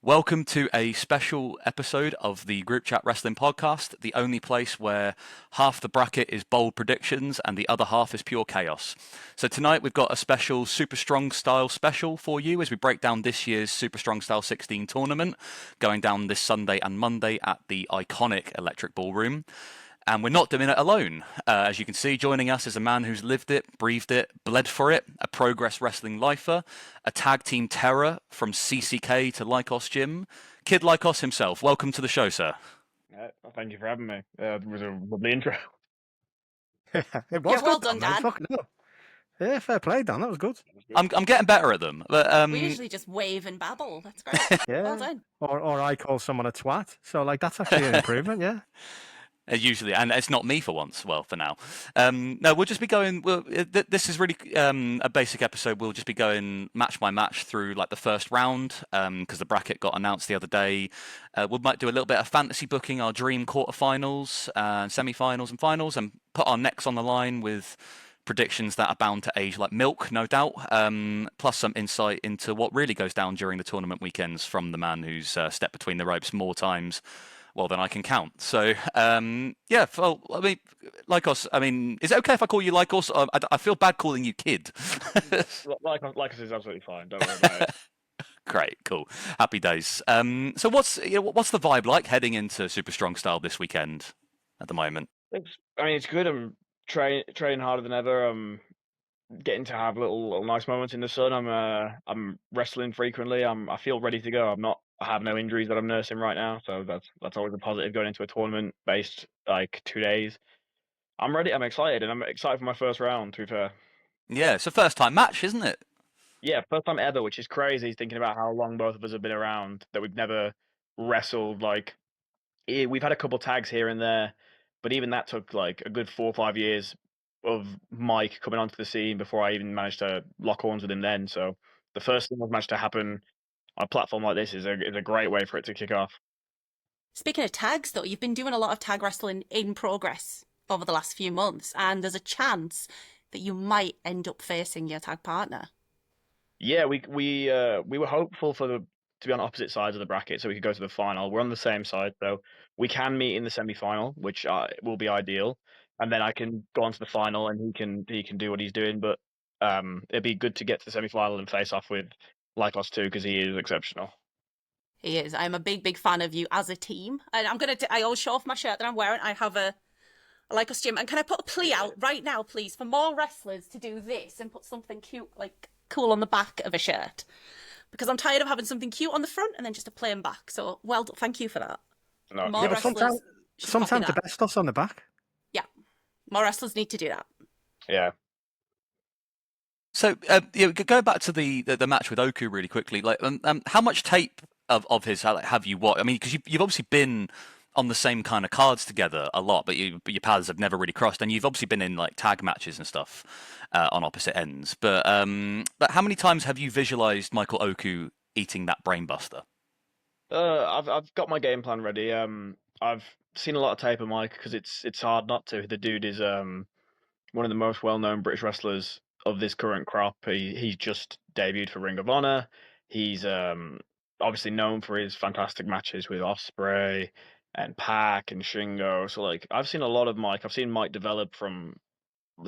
Welcome to a special episode of the Groupchat Wrestling Podcast, the only place where half the bracket is bold predictions and the other half is pure chaos. So tonight we've got a special Super Strong Style special for you as we break down this year's Super Strong Style 16 tournament, going down this Sunday and Monday at the iconic Electric Ballroom. And we're not doing it alone. As you can see, joining us is a man who's lived it, breathed it, bled for it, a Progress Wrestling lifer, a tag team terror from CCK to Lykos Gym, Kid Lykos himself. Welcome to the show, sir. Thank you for having me. It was a lovely intro. It was Yeah, good, well done, Dan. Dan. Fucking hell. Yeah, fair play, Dan. That was good. I'm getting better at them. But, We usually just wave and babble. That's great. Yeah. Well done. Or I call someone a twat. So, that's actually an improvement, yeah. Usually, and it's not me for once. Well, for now, no. We'll just be going. This is really a basic episode. We'll just be going match by match through the first round because the bracket got announced the other day. We might do a little bit of fantasy booking, our dream quarterfinals, semi-finals, and finals, and put our necks on the line with predictions that are bound to age like milk, no doubt. Plus some insight into what really goes down during the tournament weekends from the man who's stepped between the ropes more times than I can count. So, yeah, well, I mean, Lykos, is it okay if I call you Lykos? I feel bad calling you Kid. Lykos is absolutely fine. Don't worry about it. Great, cool. Happy days. So what's the vibe like heading into Super Strong Style this weekend at the moment? It's good. I'm training harder than ever. I'm getting to have little nice moments in the sun. I'm wrestling frequently. I feel ready to go. I have no injuries that I'm nursing right now, so that's always a positive going into a tournament based 2 days. I'm ready. I'm excited, and I'm excited for my first round. To be fair, Yeah, it's a first time match, isn't it? yeah, first time ever, which is crazy. Thinking about how long both of us have been around, that we've never wrestled. We've had a couple tags here and there, but even that took a good 4 or 5 years of Mike coming onto the scene before I even managed to lock horns with him then. So the first thing that's managed to happen on a platform like this is a great way for it to kick off. Speaking of tags, though, you've been doing a lot of tag wrestling in progress over the last few months, and there's a chance that you might end up facing your tag partner. Yeah, we were hopeful to be on opposite sides of the bracket so we could go to the final. We're on the same side, so we can meet in the semi-final, which will be ideal. And then I can go on to the final, and he can do what he's doing. But it'd be good to get to the semi-final and face off with Lykos too, because he is exceptional. He is. I'm a big fan of you as a team, and I'll show off my shirt that I'm wearing. I have a Lykos Gym, and can I put a plea out right now, please, for more wrestlers to do this and put something cute, cool on the back of a shirt, because I'm tired of having something cute on the front and then just a plain back. So well done. Thank you for that. No, More wrestlers should sometimes copy the that. best stuff's on the back. Yeah, more wrestlers need to do that. yeah. So, go back to the match with Oku really quickly. How much tape of his have you watched? Because you've obviously been on the same kind of cards together a lot, but your paths have never really crossed, and you've obviously been in tag matches and stuff on opposite ends. But how many times have you visualized Michael Oku eating that brainbuster? I've got my game plan ready. I've seen a lot of tape of Mike because it's hard not to. The dude is one of the most well-known British wrestlers of this current crop. He's just debuted for Ring of Honor. He's obviously known for his fantastic matches with Ospreay and Pac and Shingo. So I've seen a lot of Mike. I've seen Mike develop from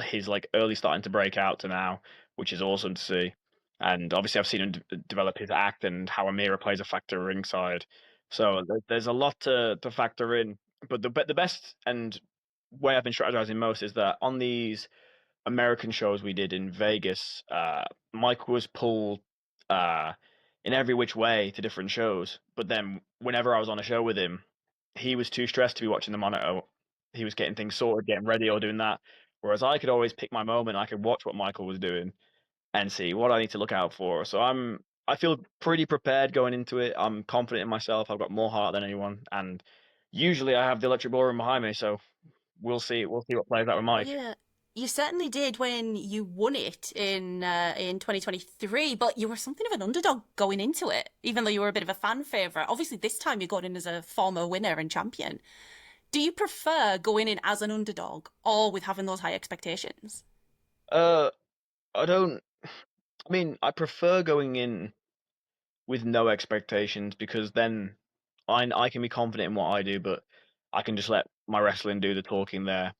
his early starting to break out to now, which is awesome to see. And obviously I've seen him develop his act and how Amira plays a factor ringside. So there's a lot to factor in. But the best and way I've been strategizing most is that on these American shows we did in Vegas, Mike was pulled in every which way to different shows. But then whenever I was on a show with him, he was too stressed to be watching the monitor. He was getting things sorted, getting ready, or doing that. Whereas I could always pick my moment. I could watch what Michael was doing and see what I need to look out for. So I feel pretty prepared going into it. I'm confident in myself. I've got more heart than anyone, and usually I have the electric ballroom behind me. So we'll see what plays out with Mike. Yeah, you certainly did when you won it in 2023, but you were something of an underdog going into it, even though you were a bit of a fan favourite. Obviously, this time you got in as a former winner and champion. Do you prefer going in as an underdog or with having those high expectations? I don't. I prefer going in with no expectations, because then I can be confident in what I do, but I can just let my wrestling do the talking there.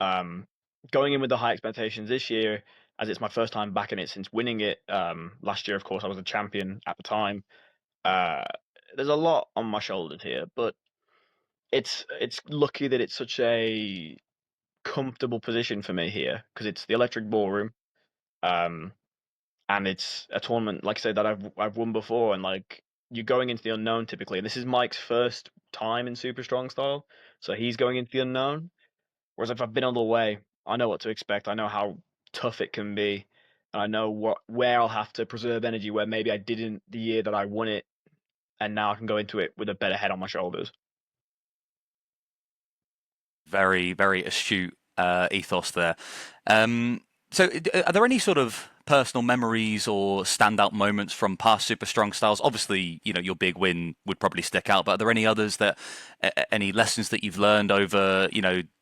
Going in with the high expectations this year, as it's my first time back in it since winning it. Last year, of course, I was a champion at the time. Uh, there's a lot on my shoulders here, but it's lucky that it's such a comfortable position for me here, because it's the Electric Ballroom. Um, and it's a tournament, like I said, that I've won before, and like you're going into the unknown typically. And this is Mike's first time in Super Strong Style, so he's going into the unknown. Whereas if I've been all the way, I know what to expect. I know how tough it can be, and I know where I'll have to preserve energy where maybe I didn't the year that I won it, and now I can go into it with a better head on my shoulders. Very, very astute ethos there. So, are there any sort of personal memories or standout moments from past Super Strong Styles? Obviously, your big win would probably stick out, but are there any others any lessons that you've learned over,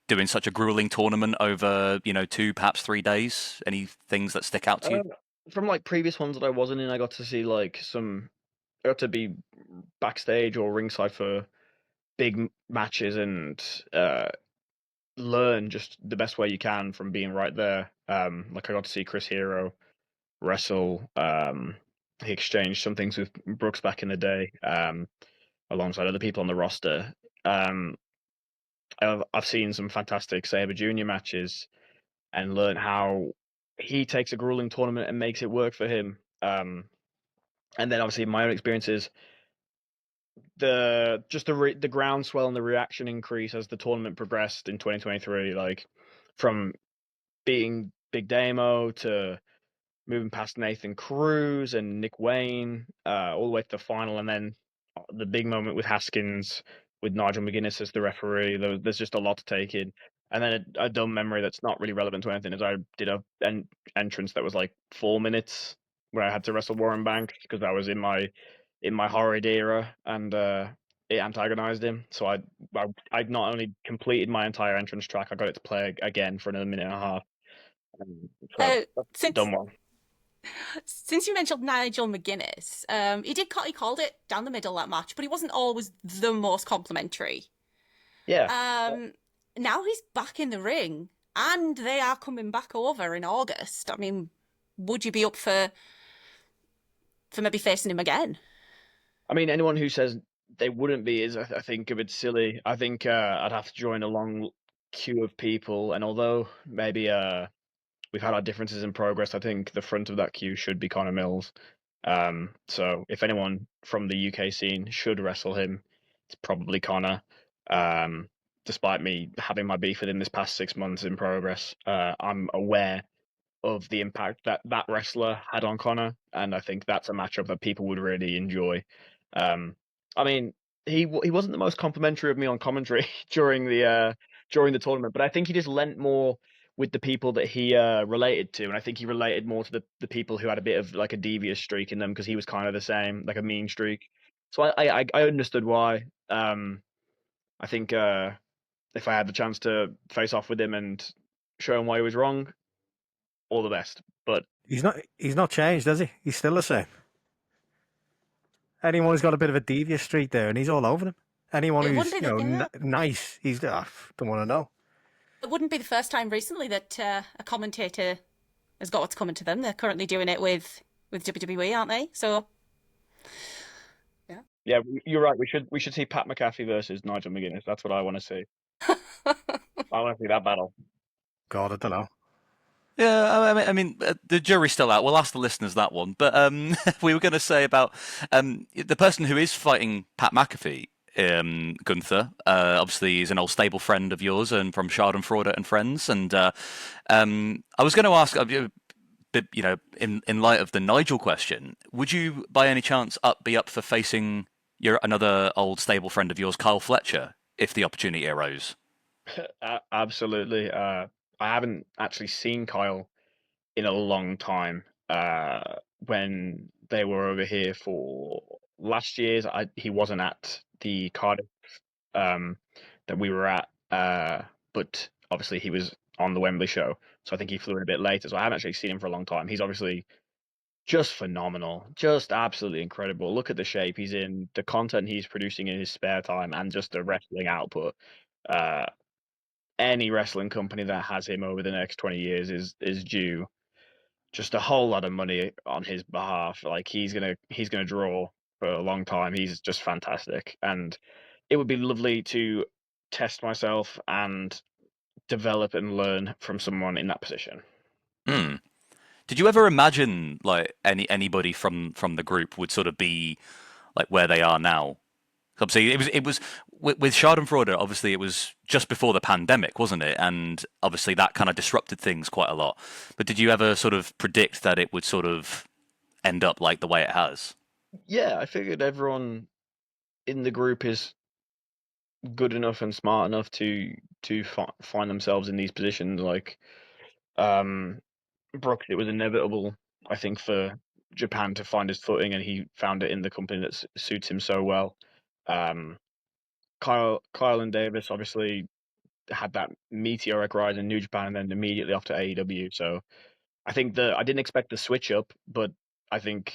doing such a grueling tournament over, 2, perhaps 3 days? Any things that stick out to you? From like previous ones that I wasn't in, I got to see I got to be backstage or ringside for big matches, and learn just the best way you can from being right there. Like I got to see Chris Hero wrestle. He exchanged some things with Brooks back in the day, alongside other people on the roster. Um, I've seen some fantastic Sabre Junior matches and learned how he takes a grueling tournament and makes it work for him. And then obviously my own experiences, the groundswell and the reaction increase as the tournament progressed in 2023, like from beating Big Damo to moving past Nathan Cruz and Nick Wayne, all the way to the final, and then the big moment with Haskins, with Nigel McGuinness as the referee. There's just a lot to take in. And then a dumb memory that's not really relevant to anything is I did an entrance that was like 4 minutes, where I had to wrestle Warren Banks because I was in my horrid era, and it antagonized him. So I not only completed my entire entrance track, I got it to play again for another minute and a half. So Since done well. since you mentioned Nigel McGuinness, he called it down the middle that match, but he wasn't always the most complimentary. Yeah. Now he's back in the ring, and they are coming back over in August. I mean, would you be up for maybe facing him again? I mean, anyone who says they wouldn't be is, I think, a bit silly. I think I'd have to join a long queue of people, and although maybe we've had our differences in progress, I think the front of that queue should be Connor Mills. So if anyone from the UK scene should wrestle him, it's probably Connor. Despite me having my beef with him this past 6 months in progress, I'm aware of the impact that wrestler had on Connor, and I think that's a matchup that people would really enjoy. I mean, he wasn't the most complimentary of me on commentary during the tournament, but I think he just lent more with the people that he related to, and I think he related more to the people who had a bit of like a devious streak in them, because he was kind of the same, like a mean streak. So I understood why. I think if I had the chance to face off with him and show him why he was wrong, all the best. But He's not changed, has he? He's still the same. Anyone who's got a bit of a devious streak there, and he's all over them. Anyone It who's wouldn't be nice, he's don't want to know. It wouldn't be the first time recently that a commentator has got what's coming to them. They're currently doing it with WWE, aren't they? So yeah, you're right. We should see Pat McAfee versus Nigel McGuinness. That's what I want to see. I want to see that battle. God, I don't know. Yeah, I mean, the jury's still out. We'll ask the listeners that one. But we were going to say about the person who is fighting Pat McAfee, Gunther. Obviously, is an old stable friend of yours and from Schadenfreude and Friends. And I was going to ask, in light of the Nigel question, would you, by any chance, be up for facing another old stable friend of yours, Kyle Fletcher, if the opportunity arose? Absolutely. I haven't actually seen Kyle in a long time. When they were over here for last year's, he wasn't at the Cardiff that we were at, but obviously he was on the Wembley show, so I think he flew in a bit later. So I haven't actually seen him for a long time. He's obviously just phenomenal, just absolutely incredible. Look at the shape he's in, the content he's producing in his spare time, and just the wrestling output. Uh, any wrestling company that has him over the next 20 years is due just a whole lot of money on his behalf. Like he's gonna draw for a long time. He's just fantastic, and it would be lovely to test myself and develop and learn from someone in that position. Hmm. Did you ever imagine like anybody from the group would sort of be like where they are now? Obviously, it was with Schadenfreude. Obviously, it was just before the pandemic, wasn't it? And obviously, that kind of disrupted things quite a lot. But did you ever sort of predict that it would sort of end up like the way it has? Yeah, I figured everyone in the group is good enough and smart enough to find themselves in these positions. Like um, Brooks, it was inevitable, I think, for Japan to find his footing, and he found it in the company that suits him so well. Um, Kyle and Davis obviously had that meteoric rise in New Japan and then immediately off to AEW. So I think I didn't expect the switch up, but I think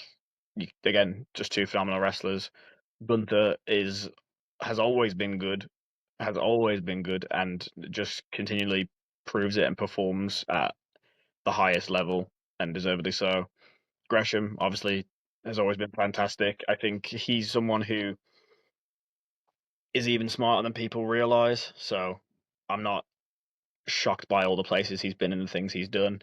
again, just two phenomenal wrestlers. Gunther has always been good, and just continually proves it and performs at the highest level, and deservedly so. Gresham obviously has always been fantastic. I think he's someone who is even smarter than people realize. So I'm not shocked by all the places he's been and the things he's done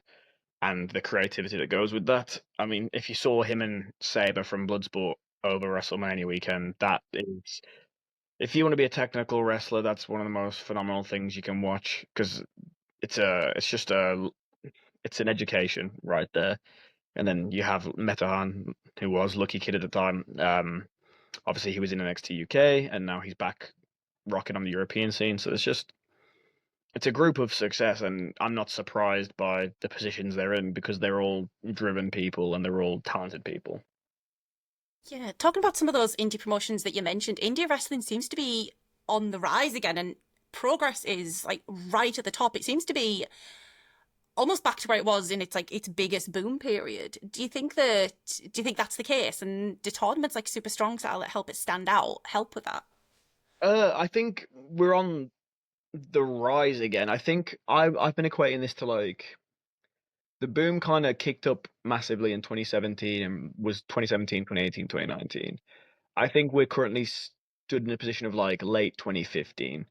and the creativity that goes with that. I mean, if you saw him and Sabre from Bloodsport over WrestleMania weekend, that is, if you want to be a technical wrestler, that's one of the most phenomenal things you can watch because it's an education right there. And then you have Metahan, who was Lucky Kid at the time. Obviously, he was in NXT UK, and now he's back rocking on the European scene. So it's a group of success, and I'm not surprised by the positions they're in because they're all driven people and they're all talented people. Yeah, talking about some of those indie promotions that you mentioned, indie wrestling seems to be on the rise again, and Progress is like right at the top. It seems to be almost back to where it was in its biggest boom period. Do you think that's the case? And do tournaments like Super Strong Style that help it stand out help with that? I think we're on the rise again. I think I've been equating this to like the boom kind of kicked up massively in 2017 and was 2017, 2018, 2019. I think we're currently stood in a position of like late 2015.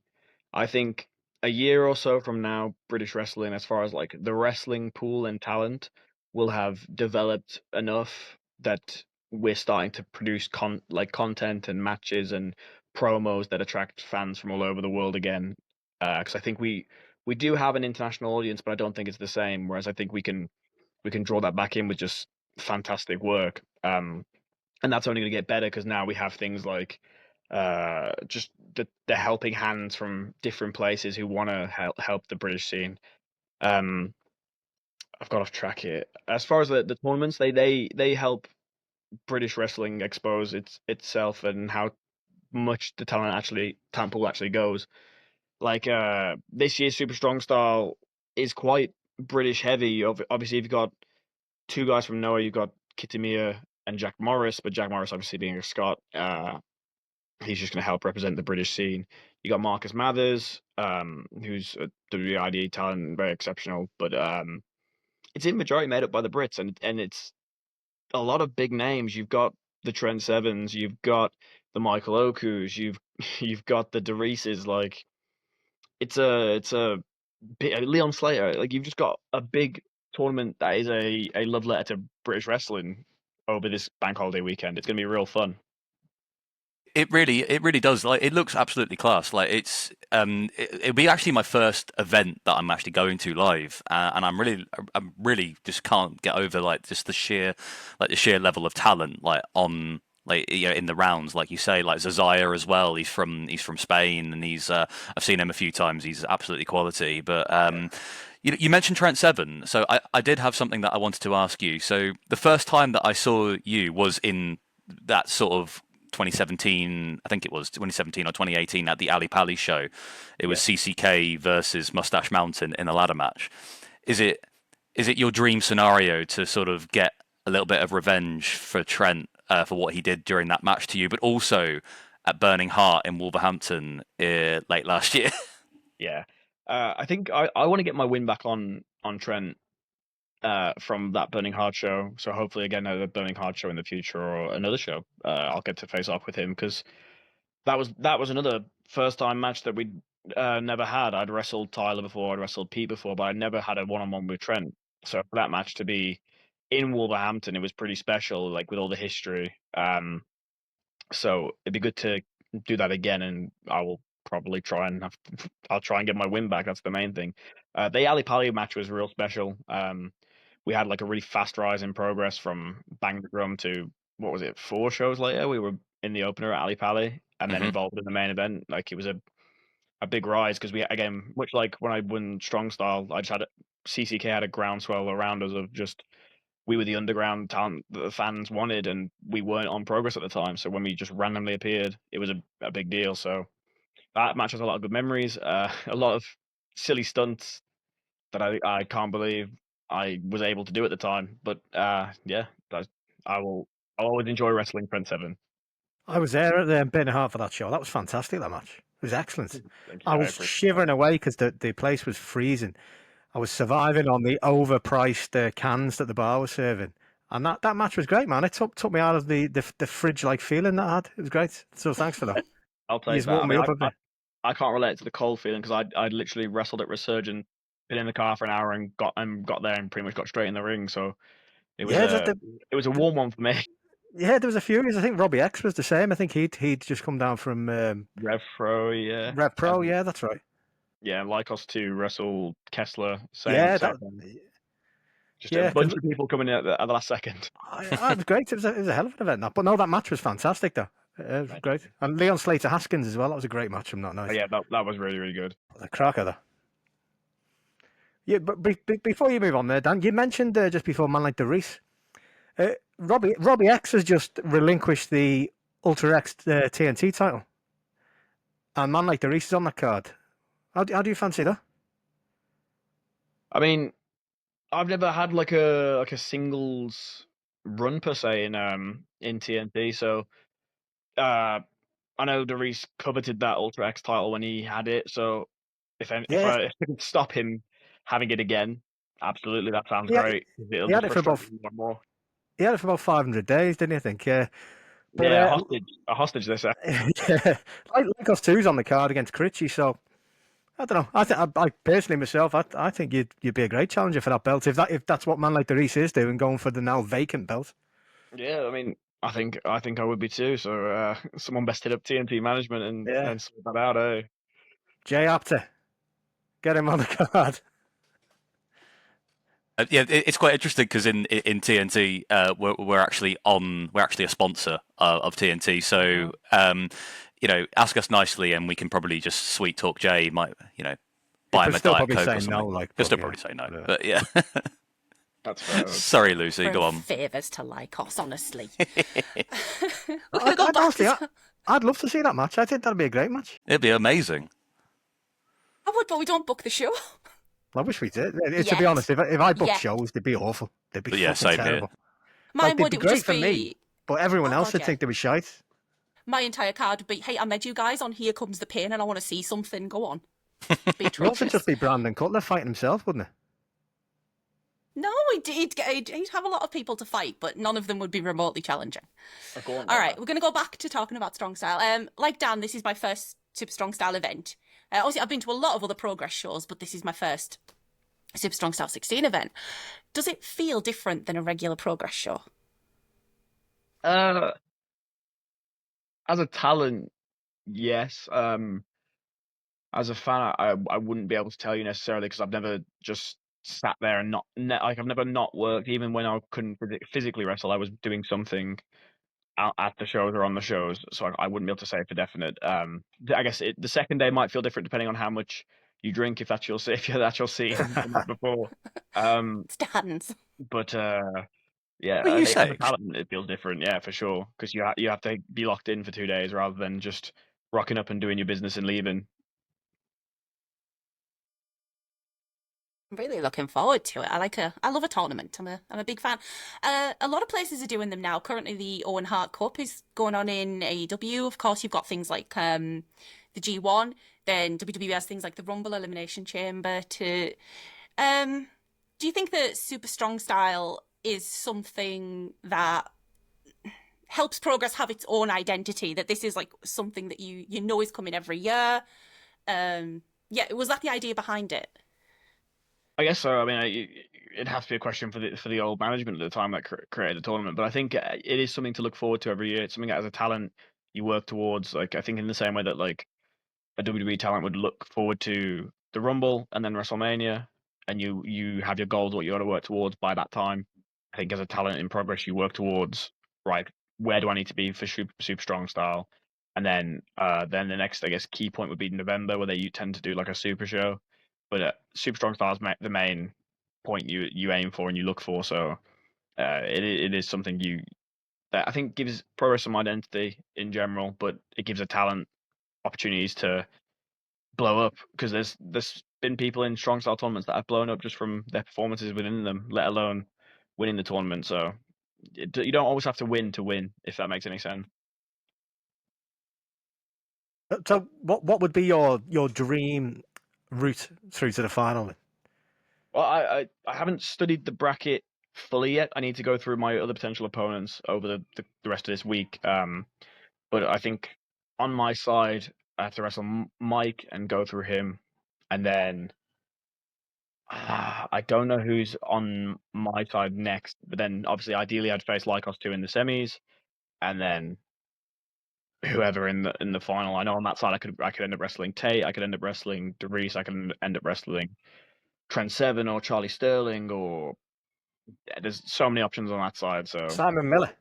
I think a year or so from now, British wrestling, as far as like the wrestling pool and talent, will have developed enough that we're starting to produce content and matches and promos that attract fans from all over the world again. Because I think we do have an international audience, but I don't think it's the same. Whereas I think we can draw that back in with just fantastic work. And that's only going to get better because now we have things like just the helping hands from different places who want to help the British scene. Um, I've got off track here. As far as the tournaments, they help British wrestling expose itself and how much the talent pool actually goes. Like this year's Super Strong Style is quite British heavy. Obviously, if you've got two guys from Noah, you've got Kitamiya and Jack Morris, but Jack Morris obviously being a Scot, he's just going to help represent the British scene. You got Marcus Mathers, who's a WID talent, very exceptional, but it's in majority made up by the Brits, and it's a lot of big names. You've got the Trent Sevens, you've got the Michael Okus, you've got the DeReises. Like it's a Leon Slater. Like you've just got a big tournament that is a love letter to British wrestling over this bank holiday weekend. It's going to be real fun. It really does. Like, it looks absolutely class. Like, it'll be actually my first event that I'm actually going to live, and I'm really just can't get over like just the sheer level of talent, like on like in the rounds, like you say, like Zazaya as well. He's from Spain, and I've seen him a few times. He's absolutely quality. But you mentioned Trent Seven, so I did have something that I wanted to ask you. So the first time that I saw you was in that sort of 2017, I think it was 2017 or 2018 at the Ali Pali show. It was CCK versus Mustache Mountain in a ladder match. Is it your dream scenario to sort of get a little bit of revenge for Trent for what he did during that match to you, but also at Burning Heart in Wolverhampton late last year. Yeah. I think I want to get my win back on Trent from that Burning Heart show. So hopefully again a Burning Heart show in the future or another show. I'll get to face off with him because that was another first time match that we'd never had. I'd wrestled Tyler before, I'd wrestled Pete before, but I'd never had a one-on-one with Trent. So for that match to be in Wolverhampton, it was pretty special, like with all the history. So it'd be good to do that again, and I will probably I'll try and get my win back. That's the main thing. The Ali Pali match was real special. We had like a really fast rise in progress from Bang the Drum to what was it, 4 shows later? We were in the opener at Ali Pali and then involved in the main event. Like it was a big rise because we again, much like when I won Strong Style, I just had CCK had a groundswell around us of just we were the underground talent that the fans wanted, and we weren't on progress at the time. So when we just randomly appeared, it was a big deal. So that match has a lot of good memories, a lot of silly stunts that I can't believe I was able to do at the time. But yeah, I'll always enjoy wrestling Trent Seven. I was there at the Burning Heart for that show. That was fantastic, that match. It was excellent. Thank you. I was shivering away because the place was freezing. I was surviving on the overpriced cans that the bar was serving. And that match was great, man. It took me out of the fridge-like feeling that I had. It was great. So thanks for that. I'll take You just that. warmed me up a bit. I can't relate to the cold feeling because I'd literally wrestled at Resurgent, been in the car for an hour and got there and pretty much got straight in the ring. So it was it was a warm one for me. Yeah, there was a few years. I think Robbie X was the same. I think he'd just come down from Rev Pro, yeah. Rev Pro, yeah, that's right. Yeah, Lykos to wrestle Kessler. Same, Yeah, same that, thing. Just yeah, a bunch of people coming in at the last second. it was great. It was a hell of an event. But no, that match was fantastic, though. It was great. And Leon Slater Haskins as well. That was a great match from that night. Oh, yeah, that was really, really good. The cracker, though. Yeah, but before you move on there, Dan, you mentioned just before Man Like the Reese. Robbie X has just relinquished the Ultra X TNT title. And Man Like the Reese is on that card. How do you fancy that? I mean, I've never had like a singles run per se in TNT, so I know Darius coveted that Ultra X title when he had it. So if I could stop him having it again, absolutely, that sounds great. He had it for about more. He had it for about 500 days, didn't you? I think, yeah. But, yeah, a hostage. This. Yeah, Lykos 2's on the card against Critchy, so I don't know. I personally myself, I think you'd be a great challenger for that belt if that's what Man Like the Reese is doing, going for the now vacant belt. Yeah, I mean, I think I would be too. So someone best hit up TNT management and sort that out, eh? Jay Apter, get him on the card. Yeah, it's quite interesting because in TNT, we're actually a sponsor of TNT. So ask us nicely, and we can probably just sweet talk Jay. Buy him a Diet Coke or something. No, He'll still probably say no, but yeah. That's fair. Sorry, Lucy. Go on. Favours to Lykos, honestly. I'd love to see that match. I think that'd be a great match. It'd be amazing. I would, but we don't book the show. I wish we did. To be honest, if I booked shows, they'd be awful. They'd be fucking terrible. Here. Mine they'd be great for me, but everyone else would think they were shite. My entire card would be, hey, I met you guys on Here Comes the Pain and I want to see something. Go on. It would just be Brandon Cutler fighting himself, wouldn't it? No, he'd have a lot of people to fight, but none of them would be remotely challenging. All right, we're going to go back to talking about Strong Style. Like Dan, this is my first Super Strong Style event. Obviously, I've been to a lot of other Progress shows, but this is my first Super Strong Style 16 event. Does it feel different than a regular Progress show? As a talent, yes. As a fan, I wouldn't be able to tell you necessarily because I've never just sat there and I've never not worked. Even when I couldn't physically wrestle, I was doing something at the shows or on the shows, so I wouldn't be able to say for definite. I guess the second day might feel different depending on how much you drink, if that's your scene before. Stands. But yeah, What you say? It feels different, yeah, for sure, because you have to be locked in for 2 days rather than just rocking up and doing your business and leaving. I'm really looking forward to it. I love a tournament. I'm a big fan. A lot of places are doing them now. Currently, the Owen Hart Cup is going on in AEW. Of course, you've got things like the G1. Then WWE has things like the Rumble Elimination Chamber. Do you think that Super Strong Style is something that helps Progress have its own identity? That this is like something that you know is coming every year. Was that the idea behind it? I guess so. I mean, it has to be a question for the old management at the time that created the tournament. But I think it is something to look forward to every year. It's something that as a talent you work towards. Like I think in the same way that like a WWE talent would look forward to the Rumble and then WrestleMania, and you have your goals, what you want to work towards by that time. I think as a talent in Progress, you work towards right. Where do I need to be for super strong style? And then the next, I guess, key point would be November, where they tend to do like a super show. But super strong style is the main point you aim for and you look for. So it is something that I think gives Progress some identity in general, but it gives a talent opportunities to blow up, because there's been people in strong style tournaments that have blown up just from their performances within them, let alone winning the tournament. So you don't always have to win, if that makes any sense. So what would be your dream route through to the final? Well, I haven't studied the bracket fully yet. I need to go through my other potential opponents over the rest of this week. But I think on my side, I have to wrestle Mike and go through him, and then I don't know who's on my side next. But then obviously, ideally, I'd face Lykos 2 in the semis, and then whoever in the final. I know on that side, I could end up wrestling Tate. I could end up wrestling DeReese. I could end up wrestling Trent Seven or Charlie Sterling, or there's so many options on that side. So Simon Miller.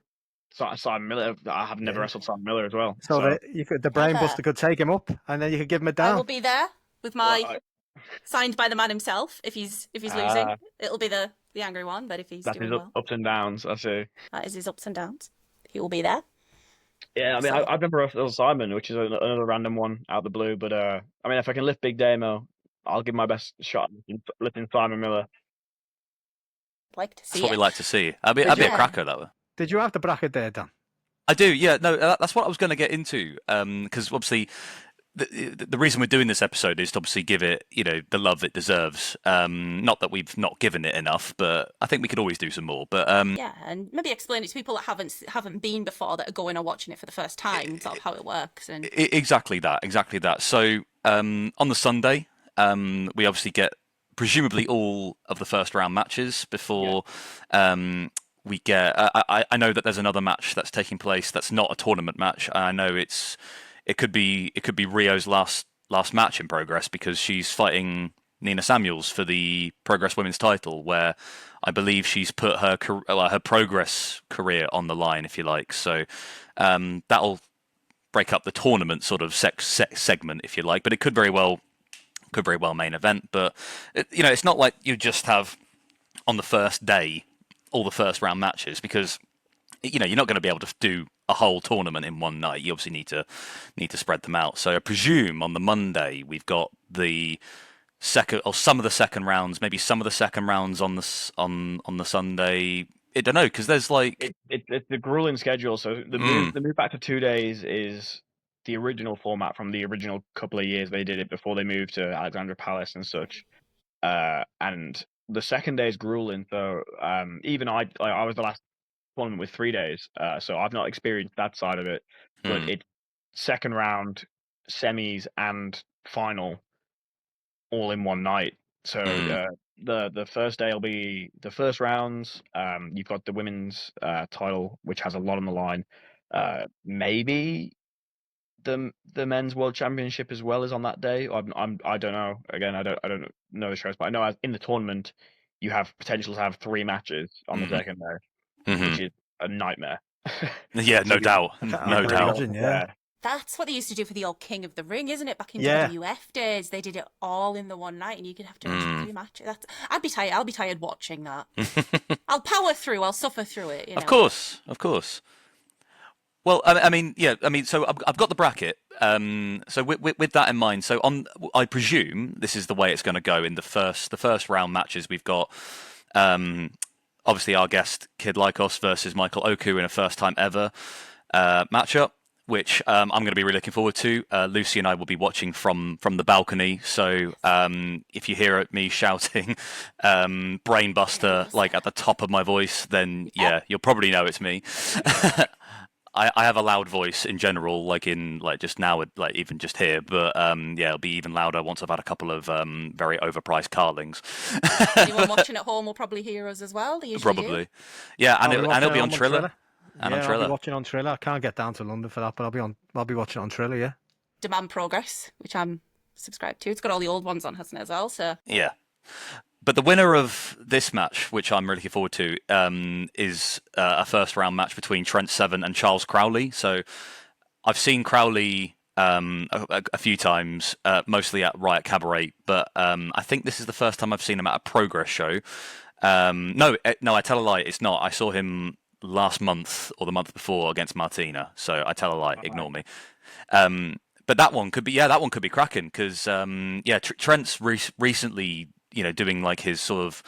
Simon Miller. I have never wrestled Simon Miller as well. So the Brainbuster could take him up, and then you could give him a down. I will be there with my signed by the man himself. If he's losing, it'll be the angry one. But if he's doing well, ups and downs. I see. That is his ups and downs. He will be there. Yeah, I mean, I've never wrestled Simon, which is another random one out of the blue. But I mean, if I can lift Big Damo, I'll give my best shot lifting Simon Miller. Like to see. That's what we like to see. I'd be a cracker that way. Did you have the bracket there, Dan? I do. Yeah. No, that's what I was going to get into. Because obviously, the reason we're doing this episode is to obviously give it, the love it deserves. Not that we've not given it enough, but I think we could always do some more. But yeah, and maybe explain it to people that haven't been before, that are going or watching it for the first time, sort of how it works. And exactly that. So on the Sunday, we obviously get presumably all of the first round matches before. Yeah. We get. I know that there's another match that's taking place that's not a tournament match. I know it could be Rio's last match in Progress, because she's fighting Nina Samuels for the Progress Women's title, where I believe she's put her Progress career on the line, if you like. So that'll break up the tournament sort of segment, if you like. But it could very well main event. But it's not like you just have on the first day all the first round matches, because you're not going to be able to do a whole tournament in one night. You obviously need to spread them out. So I presume on the Monday we've got the second, or some of the second rounds, maybe some of the second rounds on the Sunday. I don't know, because there's like it's the grueling schedule. So the move back to 2 days is the original format from the original couple of years they did it before they moved to Alexandra Palace and such. And the second day is grueling. So even I was the last tournament with 3 days, so I've not experienced that side of it. But it's second round, semis, and final all in one night. So the first day will be the first rounds. You've got the women's title, which has a lot on the line. Maybe the men's world championship as well is on that day. I don't know. Again, I don't know the shows, but I know in the tournament you have potential to have 3 matches on the second day, which is a nightmare. Yeah, no doubt. No doubt. Yeah. That's what they used to do for the old King of the Ring, isn't it? Back in WWF days, they did it all in the one night, and you could have 2 or 3 matches. I'd be tired. I'll be tired watching that. I'll power through. I'll suffer through it. Of course. Well, I mean, so I've got the bracket. So with that in mind, so I presume this is the way it's going to go in the first round matches. We've got obviously our guest Kid Lykos versus Michael Oku in a first time ever matchup, which I'm going to be really looking forward to. Lucy and I will be watching from the balcony, so if you hear me shouting "Brainbuster" like at the top of my voice, then yeah, you'll probably know it's me. I have a loud voice in general, like just now, like even just here. But yeah, it'll be even louder once I've had a couple of very overpriced carlings. Anyone watching at home will probably hear us as well. They usually Probably, do. yeah, and I'll be it'll be watching on Triller. And on I'll Triller. be watching on Triller. I can't get down to London for that, but I'll be watching on Triller. Yeah. Demand Progress, which I'm subscribed to. It's got all the old ones on, hasn't it, as well? So Yeah. But the winner of this match, which I'm really looking forward to, is a first round match between Trent Seven and Charles Crowley. So I've seen Crowley a few times, mostly at Riot Cabaret, but I think this is the first time I've seen him at a Progress show. No, I tell a lie. It's not. I saw him last month or the month before against Martina. So I tell a lie. Ignore me. But that one could be cracking because Trent's recently, doing like his sort of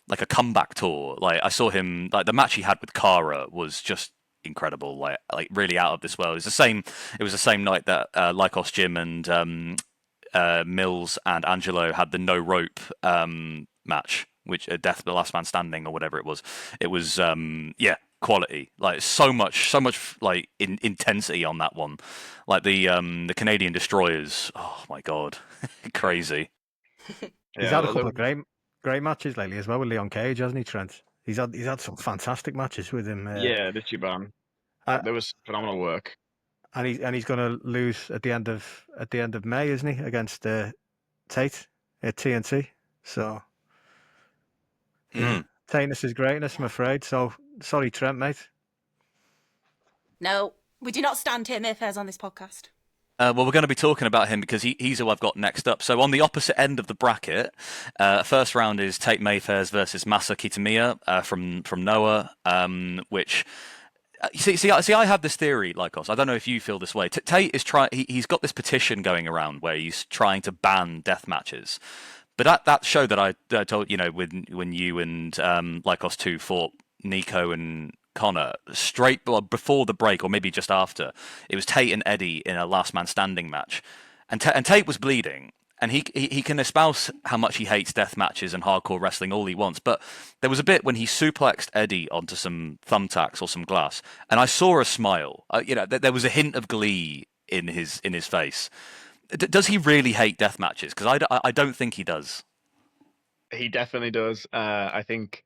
like a comeback tour. Like I saw him, like the match he had with Cara was just incredible, like really out of this world. It was the same night that Lykos Jim and Mills and Angelo had the no rope match, which Death the Last Man Standing or whatever it was. It was quality, like so much like intensity on that one. Like the Canadian Destroyers, oh my god, crazy. He's had a couple of great matches lately as well with Leon Cage, hasn't he, Trent? He's had some fantastic matches with him. Yeah, this Chuban. There was phenomenal work. And he's going to lose at the end of May, isn't he, against Tate at TNT? So Tateness is greatness, I'm afraid. So sorry, Trent, mate. no, we do not stand here Mayfairs on this podcast. Well, we're going to be talking about him because he's who I've got next up. So on the opposite end of the bracket, first round is Tate Mayfairs versus Masa Kitamiya from Noah, which. See, I have this theory, Lykos. I don't know if you feel this way. Tate is he's got this petition going around where he's trying to ban death matches. But at that show that I told when you and Lykos 2 fought Nico and Connor straight before the break, or maybe just after, it was Tate and Eddie in a last man standing match, and Tate was bleeding. And he can espouse how much he hates death matches and hardcore wrestling all he wants. But there was a bit when he suplexed Eddie onto some thumbtacks or some glass, and I saw a smile. There was a hint of glee in his face. Does he really hate death matches? Because I don't think he does. He definitely does. I think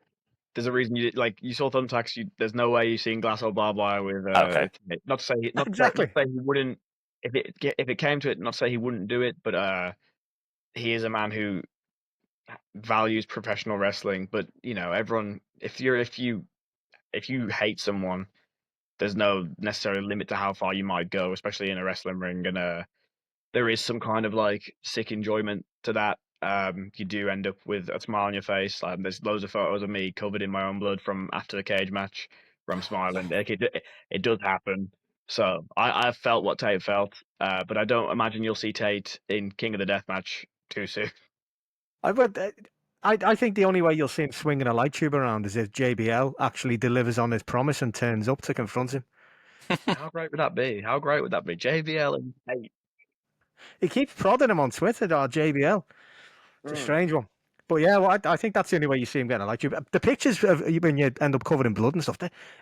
there's a reason you saw thumbtacks. There's no way you've seen glass or barbed wire with. Okay. Not to say Exactly. Not to say he wouldn't. If it came to it, not to say he wouldn't do it, but he is a man who values professional wrestling. But everyone, if you hate someone, there's no necessarily limit to how far you might go, especially in a wrestling ring. And there is some kind of like sick enjoyment to that. You do end up with a smile on your face. There's loads of photos of me covered in my own blood from after the cage match where I'm smiling. It does happen. So I've felt what Tate felt, but I don't imagine you'll see Tate in King of the Deathmatch too soon. I think the only way you'll see him swinging a light tube around is if JBL actually delivers on his promise and turns up to confront him. How great would that be? JBL and Tate. He keeps prodding him on Twitter, JBL. It's a strange one. But yeah, well, I think that's the only way you see him getting a light tube. The pictures of when you end up covered in blood and stuff,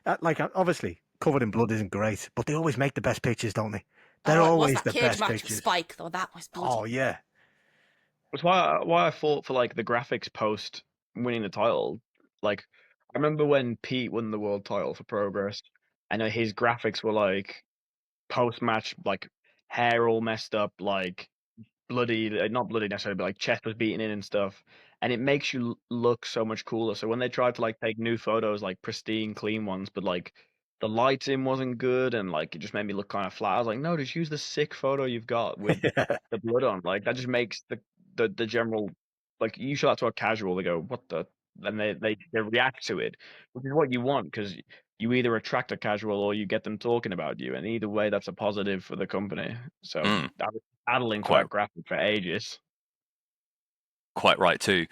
obviously covered in blood isn't great, but they always make the best pictures, don't they? They're always the best match pictures. With Spike, though, that was bloody. Oh yeah. That's why I fought for like the graphics post winning the title. Like I remember when Pete won the world title for Progress, and his graphics were like post match, like hair all messed up, like bloody, not bloody necessarily, but like chest was beaten in and stuff. And it makes you look so much cooler. So when they tried to like take new photos, like pristine, clean ones, but like the lighting wasn't good and like it just made me look kind of flat. I was like, no, just use the sick photo you've got with the blood on. Like that just makes the general, like you show that to a casual, they go, what the, and they react to it, which is what you want, because you either attract a casual or you get them talking about you, and either way, that's a positive for the company. So Mm. I was battling for Quite. that graphic for ages. Quite right too.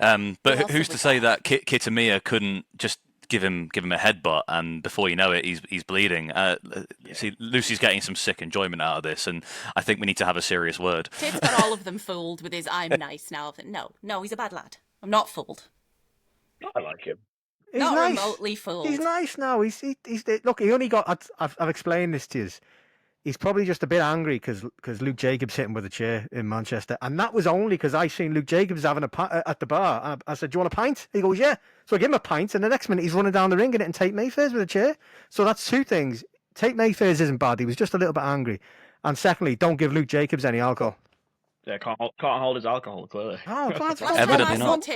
Who But else who's have we to say got? that Kitamiya couldn't just give him a headbutt, and before you know it, he's bleeding. See, Lucy's getting some sick enjoyment out of this, and I think we need to have a serious word. Tate's got all of them fooled with his "I'm nice now." No, he's a bad lad. I'm not fooled. I like him. He's Not nice. remotely fooled. He's nice now. He's look. He only got. I've explained this to you. He's probably just a bit angry because Luke Jacobs hit him with a chair in Manchester, and that was only because I seen Luke Jacobs having at the bar. And I said, "Do you want a pint?" He goes, "Yeah." So I give him a pint, and the next minute he's running down the ring and hitting Tate Mayfair's with a chair. So that's two things. Tate Mayfair's isn't bad. He was just a little bit angry, and secondly, don't give Luke Jacobs any alcohol. Yeah, can't hold his alcohol clearly. Oh, that's Evidently not.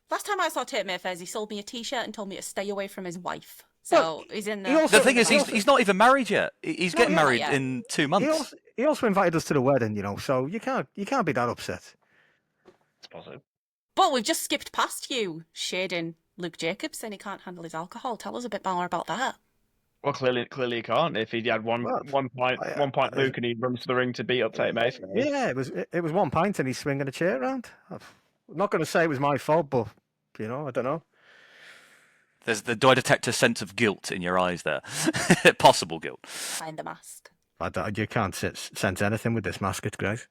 Last time I saw Tate Mayfair's, he sold me a T-shirt and told me to stay away from his wife. So he's in he the. also- The thing is, he also- he's not even married yet. He's getting not married yet. in 2 months. He also invited us to the wedding, so you can't be that upset. It's positive. But we've just skipped past you shading Luke Jacobs, saying he can't handle his alcohol. Tell us a bit more about that. Well, clearly he can't. If he had one pint Luke and he runs to the ring to beat up Tate Mayfair. Yeah, it was 1 pint and he's swinging a chair around. I'm not going to say it was my fault, but I don't know. Do I detect a sense of guilt in your eyes there? Possible guilt. Find the mask. You can't sense anything with this mask, it's great.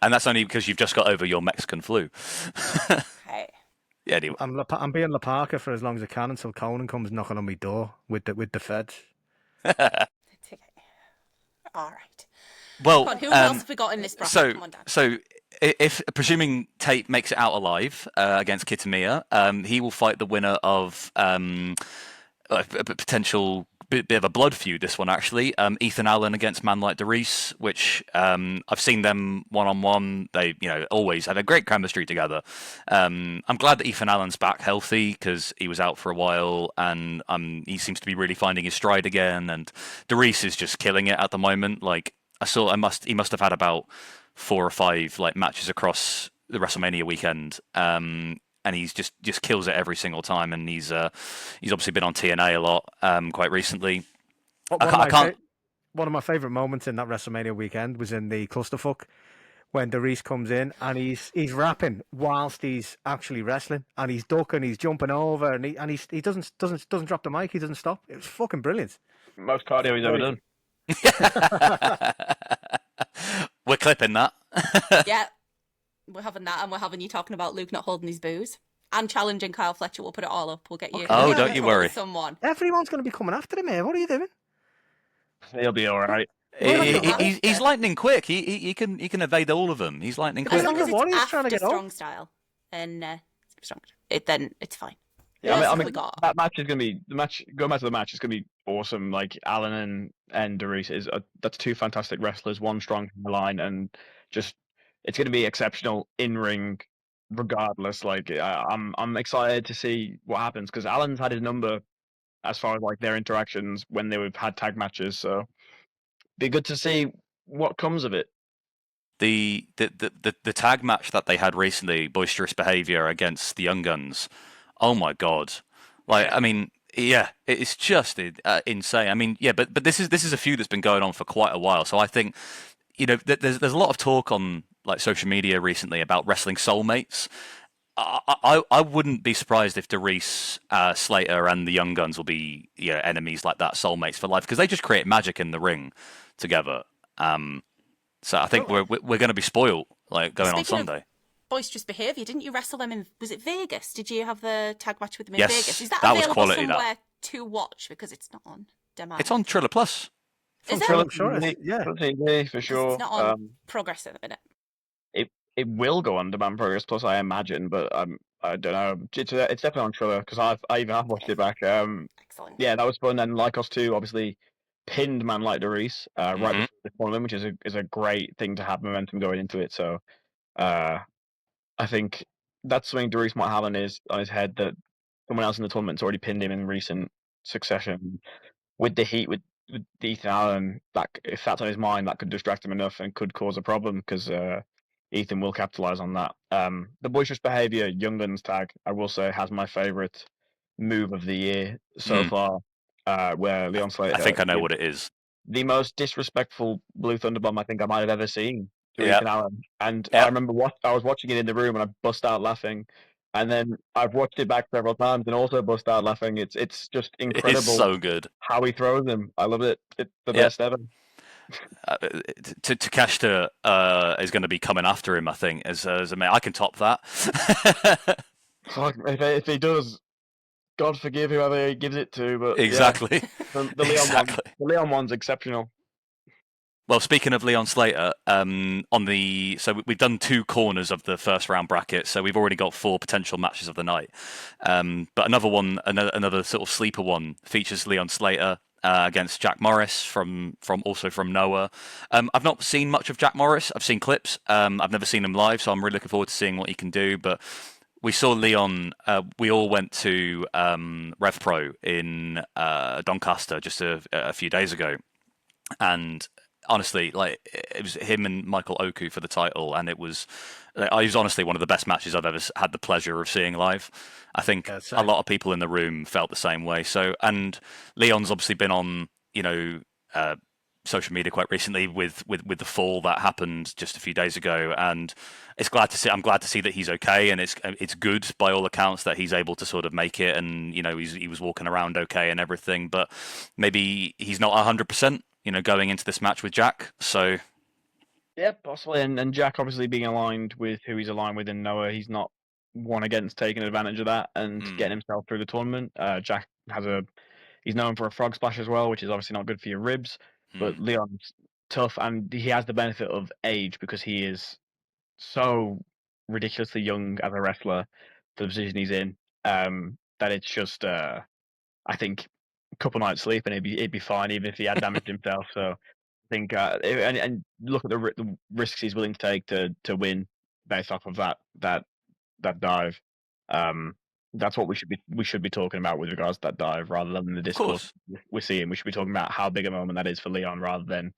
And that's only because you've just got over your Mexican flu. Hey. Yeah, anyway. I'm being La Parker for as long as I can until Conan comes knocking on my door with the feds. It's okay. All right. Well, Come on, who else have we got in this bracket? Come on, Dan. so if presuming Tate makes it out alive against Kitamiya, he will fight the winner of a potential bit of a blood feud. This one actually, Ethan Allen against Man Like DeReiss, which I've seen them one-on-one. They always had a great chemistry together. I'm glad that Ethan Allen's back healthy because he was out for a while, and he seems to be really finding his stride again. And DeReiss is just killing it at the moment. Like he must have had about 4 or 5 matches across the WrestleMania weekend. And he's just kills it every single time, and he's obviously been on TNA a lot quite recently. One of my favourite moments in that WrestleMania weekend was in the clusterfuck when DeReiss comes in and he's rapping whilst he's actually wrestling, and he's ducking, he's jumping over, and he doesn't drop the mic, he doesn't stop. It was fucking brilliant. Most cardio he's ever done. We're clipping that. Yeah, we're having that, and we're having you talking about Luke not holding his booze and challenging Kyle Fletcher. We'll put it all up. We'll get you. Oh, don't you worry. Someone. Everyone's going to be coming after him here. What are you doing? He'll be all right. He's lightning quick. He can evade all of them. He's lightning As quick. long as What it's he's trying to after get off. strong style and strong, then it's fine. Yeah, What else I have mean we got? that match is gonna be Going back to the match, it's gonna be awesome. Like Allen and DeReiss that's 2 fantastic wrestlers, one strong in the line, and just it's gonna be exceptional in ring, regardless. Like I'm excited to see what happens because Allen's had his number as far as their interactions when they've had tag matches. So be good to see what comes of it. The tag match that they had recently, Boisterous Behavior against the Young Guns. Oh my god! I mean, yeah, it's just insane. I mean, yeah, but this is a feud that's been going on for quite a while. So I think there's a lot of talk on social media recently about wrestling soulmates. I wouldn't be surprised if DeReiss, Slater, and the Young Guns will be enemies like that, soulmates for life, because they just create magic in the ring together. So I think we're going to be spoiled going on Speaking of Sunday. Boisterous Behavior, didn't you wrestle them in? Was it Vegas? Did you have the tag match with them in Yes, Vegas? Is that that was available quality, that. somewhere to watch because it's not on demand? It's on Triller Plus. Is it? I'm sure it is. Yeah. TV for sure. It's not on Progress at the minute. It will go on Demand Progress Plus, I imagine, but I don't know. It's definitely on Triller because I've watched it back. Excellent. Yeah, that was fun. And Lykos 2 obviously pinned Man Like DeReiss right Mhm. before the tournament, which is a great thing to have momentum going into it. So I think that's something DeReiss might have on his head, that someone else in the tournament's already pinned him in recent succession. With the heat with Ethan Allen, if that's on his mind, that could distract him enough and could cause a problem because Ethan will capitalize on that. The Boisterous Behavior Young Guns tag, I will say, has my favorite move of the year so far, where Leon Slater. I think I know gives what it is. the most disrespectful Blue Thunder Bomb I think I might have ever seen to Yep. Ethan Allen. And I Yep. remember I was watching it in the room and I bust out laughing. And then I've watched it back several times and also bust out laughing. It's just incredible It's so good. how he throws them. I love it. It's the Yep. best ever. Takeshita is going to be coming after him, I think. As a man, I can top that. Fuck, if he does, God forgive whoever he gives it to. But Exactly. yeah, the Leon Exactly. one, the Leon one's exceptional. Well, speaking of Leon Slater, so we've done 2 corners of the first round bracket, so we've already got 4 potential matches of the night. But another one, another sort of sleeper one, features Leon Slater against Jack Morris from Noah. I've not seen much of Jack Morris. I've seen clips. I've never seen him live, so I'm really looking forward to seeing what he can do. But we saw Leon. We all went to Rev Pro in Doncaster just a few days ago, and honestly, like, it was him and Michael Oku for the title, and it was honestly one of the best matches I've ever had the pleasure of seeing live. I think a lot of people in the room felt the same way. So, and Leon's obviously been on, social media quite recently with the fall that happened just a few days ago, and I'm glad to see that he's okay, and it's good by all accounts that he's able to sort of make it, and he was walking around okay and everything, but maybe he's not 100%. Going into this match with Jack. So, yeah, possibly. And Jack obviously being aligned with who he's aligned with in Noah, he's not one against taking advantage of that and getting himself through the tournament. Jack he's known for a frog splash as well, which is obviously not good for your ribs. But Leon's tough, and he has the benefit of age because he is so ridiculously young as a wrestler for the position he's in. That it's just, I think, a couple nights sleep and he'd be fine even if he had damaged himself. So I think, and look at the risks he's willing to take to win based off of that dive. That's what we should be talking about with regards to that dive, rather than the discourse we're seeing. We should be talking about how big a moment that is for Leon, rather than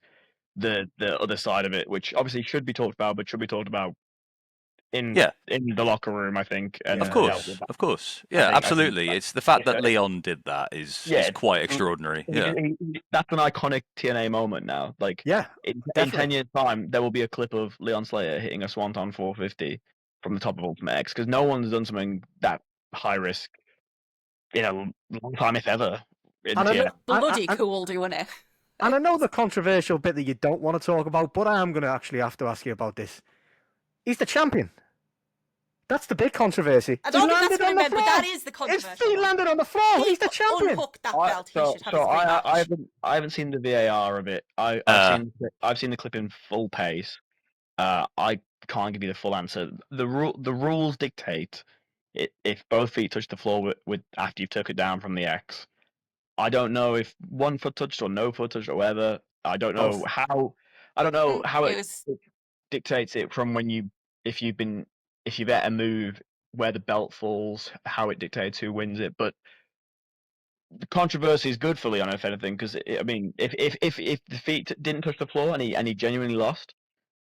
the other side of it, which obviously should be talked about, but should be talked about in the locker room, I think. And of course, yeah, absolutely. It's the fact that Leon did that is quite extraordinary. That's an iconic TNA moment now. Like, in 10 years' time, there will be a clip of Leon Slater hitting a Swanton 450 from the top of Ultimate X, because no one's done something that high risk in a long time, if ever. Bloody cool doing it. And I know the controversial bit that you don't want to talk about, but I am going to actually have to ask you about this. He's the champion. That's the big controversy. I don't think that's going to remember. That is the controversy. His feet landed on the floor. He's the champion. Unhook that belt. I haven't seen the VAR of it. I've seen the clip in full pace. I can't give you the full answer. The rules dictate if both feet touch the floor with after you've took it down from the X. I don't know if one foot touched or no foot touched or whatever. I don't know how. I don't know how it dictates it from if you bet a move where the belt falls, how it dictates who wins it. But the controversy is good for Leon, if anything, because I mean, if the feet didn't touch the floor and he genuinely lost,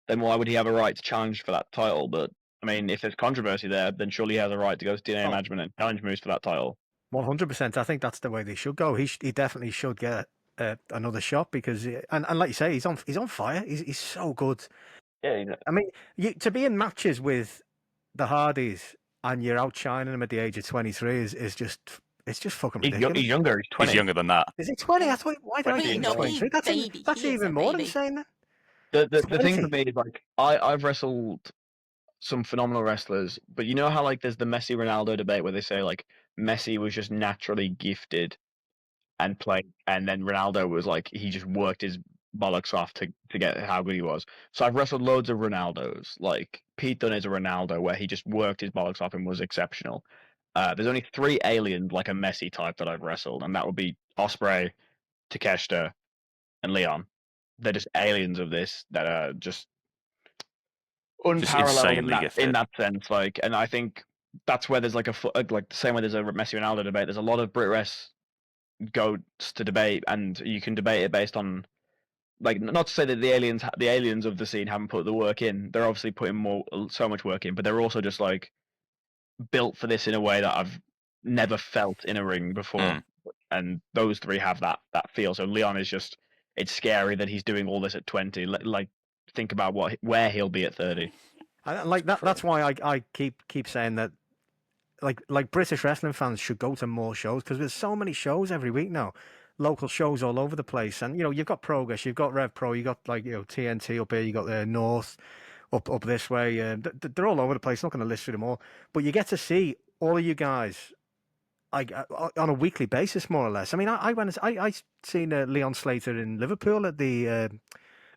then why would he have a right to challenge for that title? But I mean, if there's controversy there, then surely he has a right to go to TNA management and challenge moves for that title. 100%. I think that's the way they should go. He definitely should get another shot, because and like you say, he's on fire. He's so good. Yeah, I mean, to be in matches with the Hardys and you're outshining him at the age of 23 is just fucking ridiculous. He's younger. He's 20. He's younger than that. Is he 20? I thought, why did I think he was 23? That's even more insane. The thing for me is, like, I've wrestled some phenomenal wrestlers, but you know how, like, there's the Messi Ronaldo debate where they say, like, Messi was just naturally gifted and played, and then Ronaldo was like, he just worked his bollocks off to get how good he was. So I've wrestled loads of Ronaldos. Like, Pete Dunne is a Ronaldo where he just worked his bollocks off and was exceptional. There's only 3 aliens like a Messi type that I've wrestled, and that would be Ospreay, Takeshita, and Leon. They're just aliens of this that are just unparalleled in that sense. Like, and I think that's where there's like the same way there's a Messi Ronaldo debate. There's a lot of Brit Rest goats to debate, and you can debate it based on, like, not to say that the aliens of the scene haven't put the work in. They're obviously putting so much work in, but they're also just like built for this in a way that never felt in a ring before, and those three have that feel. So Leon is just, it's scary that he's doing all this at 20. Like, think about where he'll be at 30. Like that. That's why I keep saying that. Like British wrestling fans should go to more shows, because there's so many shows every week now, local shows all over the place. And you've got Progress, you've got Rev Pro, you got TNT up here, you got the North up this way. They're all over the place. I'm not going to list through them all, but you get to see all of you guys on a weekly basis, more or less. I mean, I seen Leon Slater in Liverpool at the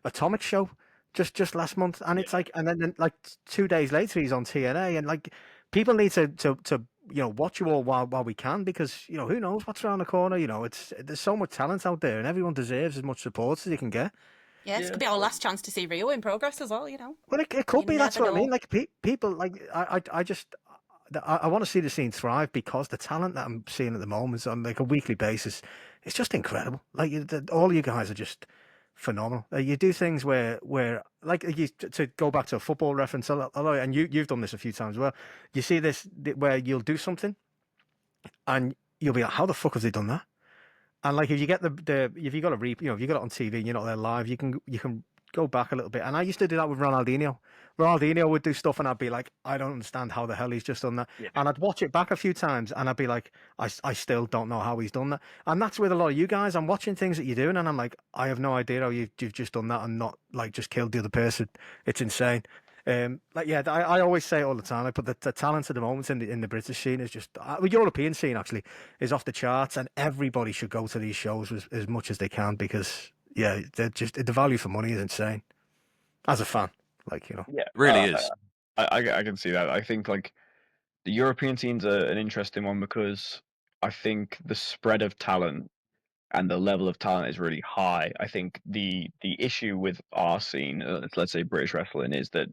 Atomic show just last month, and it's like, and then like 2 days later he's on TNA, and like people need to watch you all while we can, because who knows what's around the corner. There's so much talent out there, and everyone deserves as much support as they can get. Yeah, this could be our last chance to see Rio in Progress as well. Well, it could be. That's what I mean. Like people, like I want to see the scene thrive, because the talent that I'm seeing at the moment on like a weekly basis, it's just incredible. Like all you guys are just phenomenal. You do things where like to go back to a football reference, and you've done this a few times as well. You see this where you'll do something and you'll be like, how the fuck have they done that? And like if you get if you got a if you got it on TV and you're not there live, you can go back a little bit. And I used to do that with Ronaldinho. Ronaldinho would do stuff and I'd be like, I don't understand how the hell he's just done that. Yeah. And I'd watch it back a few times and I'd be like, I still don't know how he's done that. And that's with a lot of you guys. I'm watching things that you're doing and I'm like, I have no idea how you've just done that and not like just killed the other person. It's insane. I always say it all the time. Like, but the talent at the moment in the British scene is just, the European scene actually is off the charts, and everybody should go to these shows as much as they can, because they're just, the value for money is insane. As a fan, yeah, it really is. I can see that. I think like the European scene's an interesting one, because I think the spread of talent and the level of talent is really high. I think the issue with our scene, let's say British wrestling, is that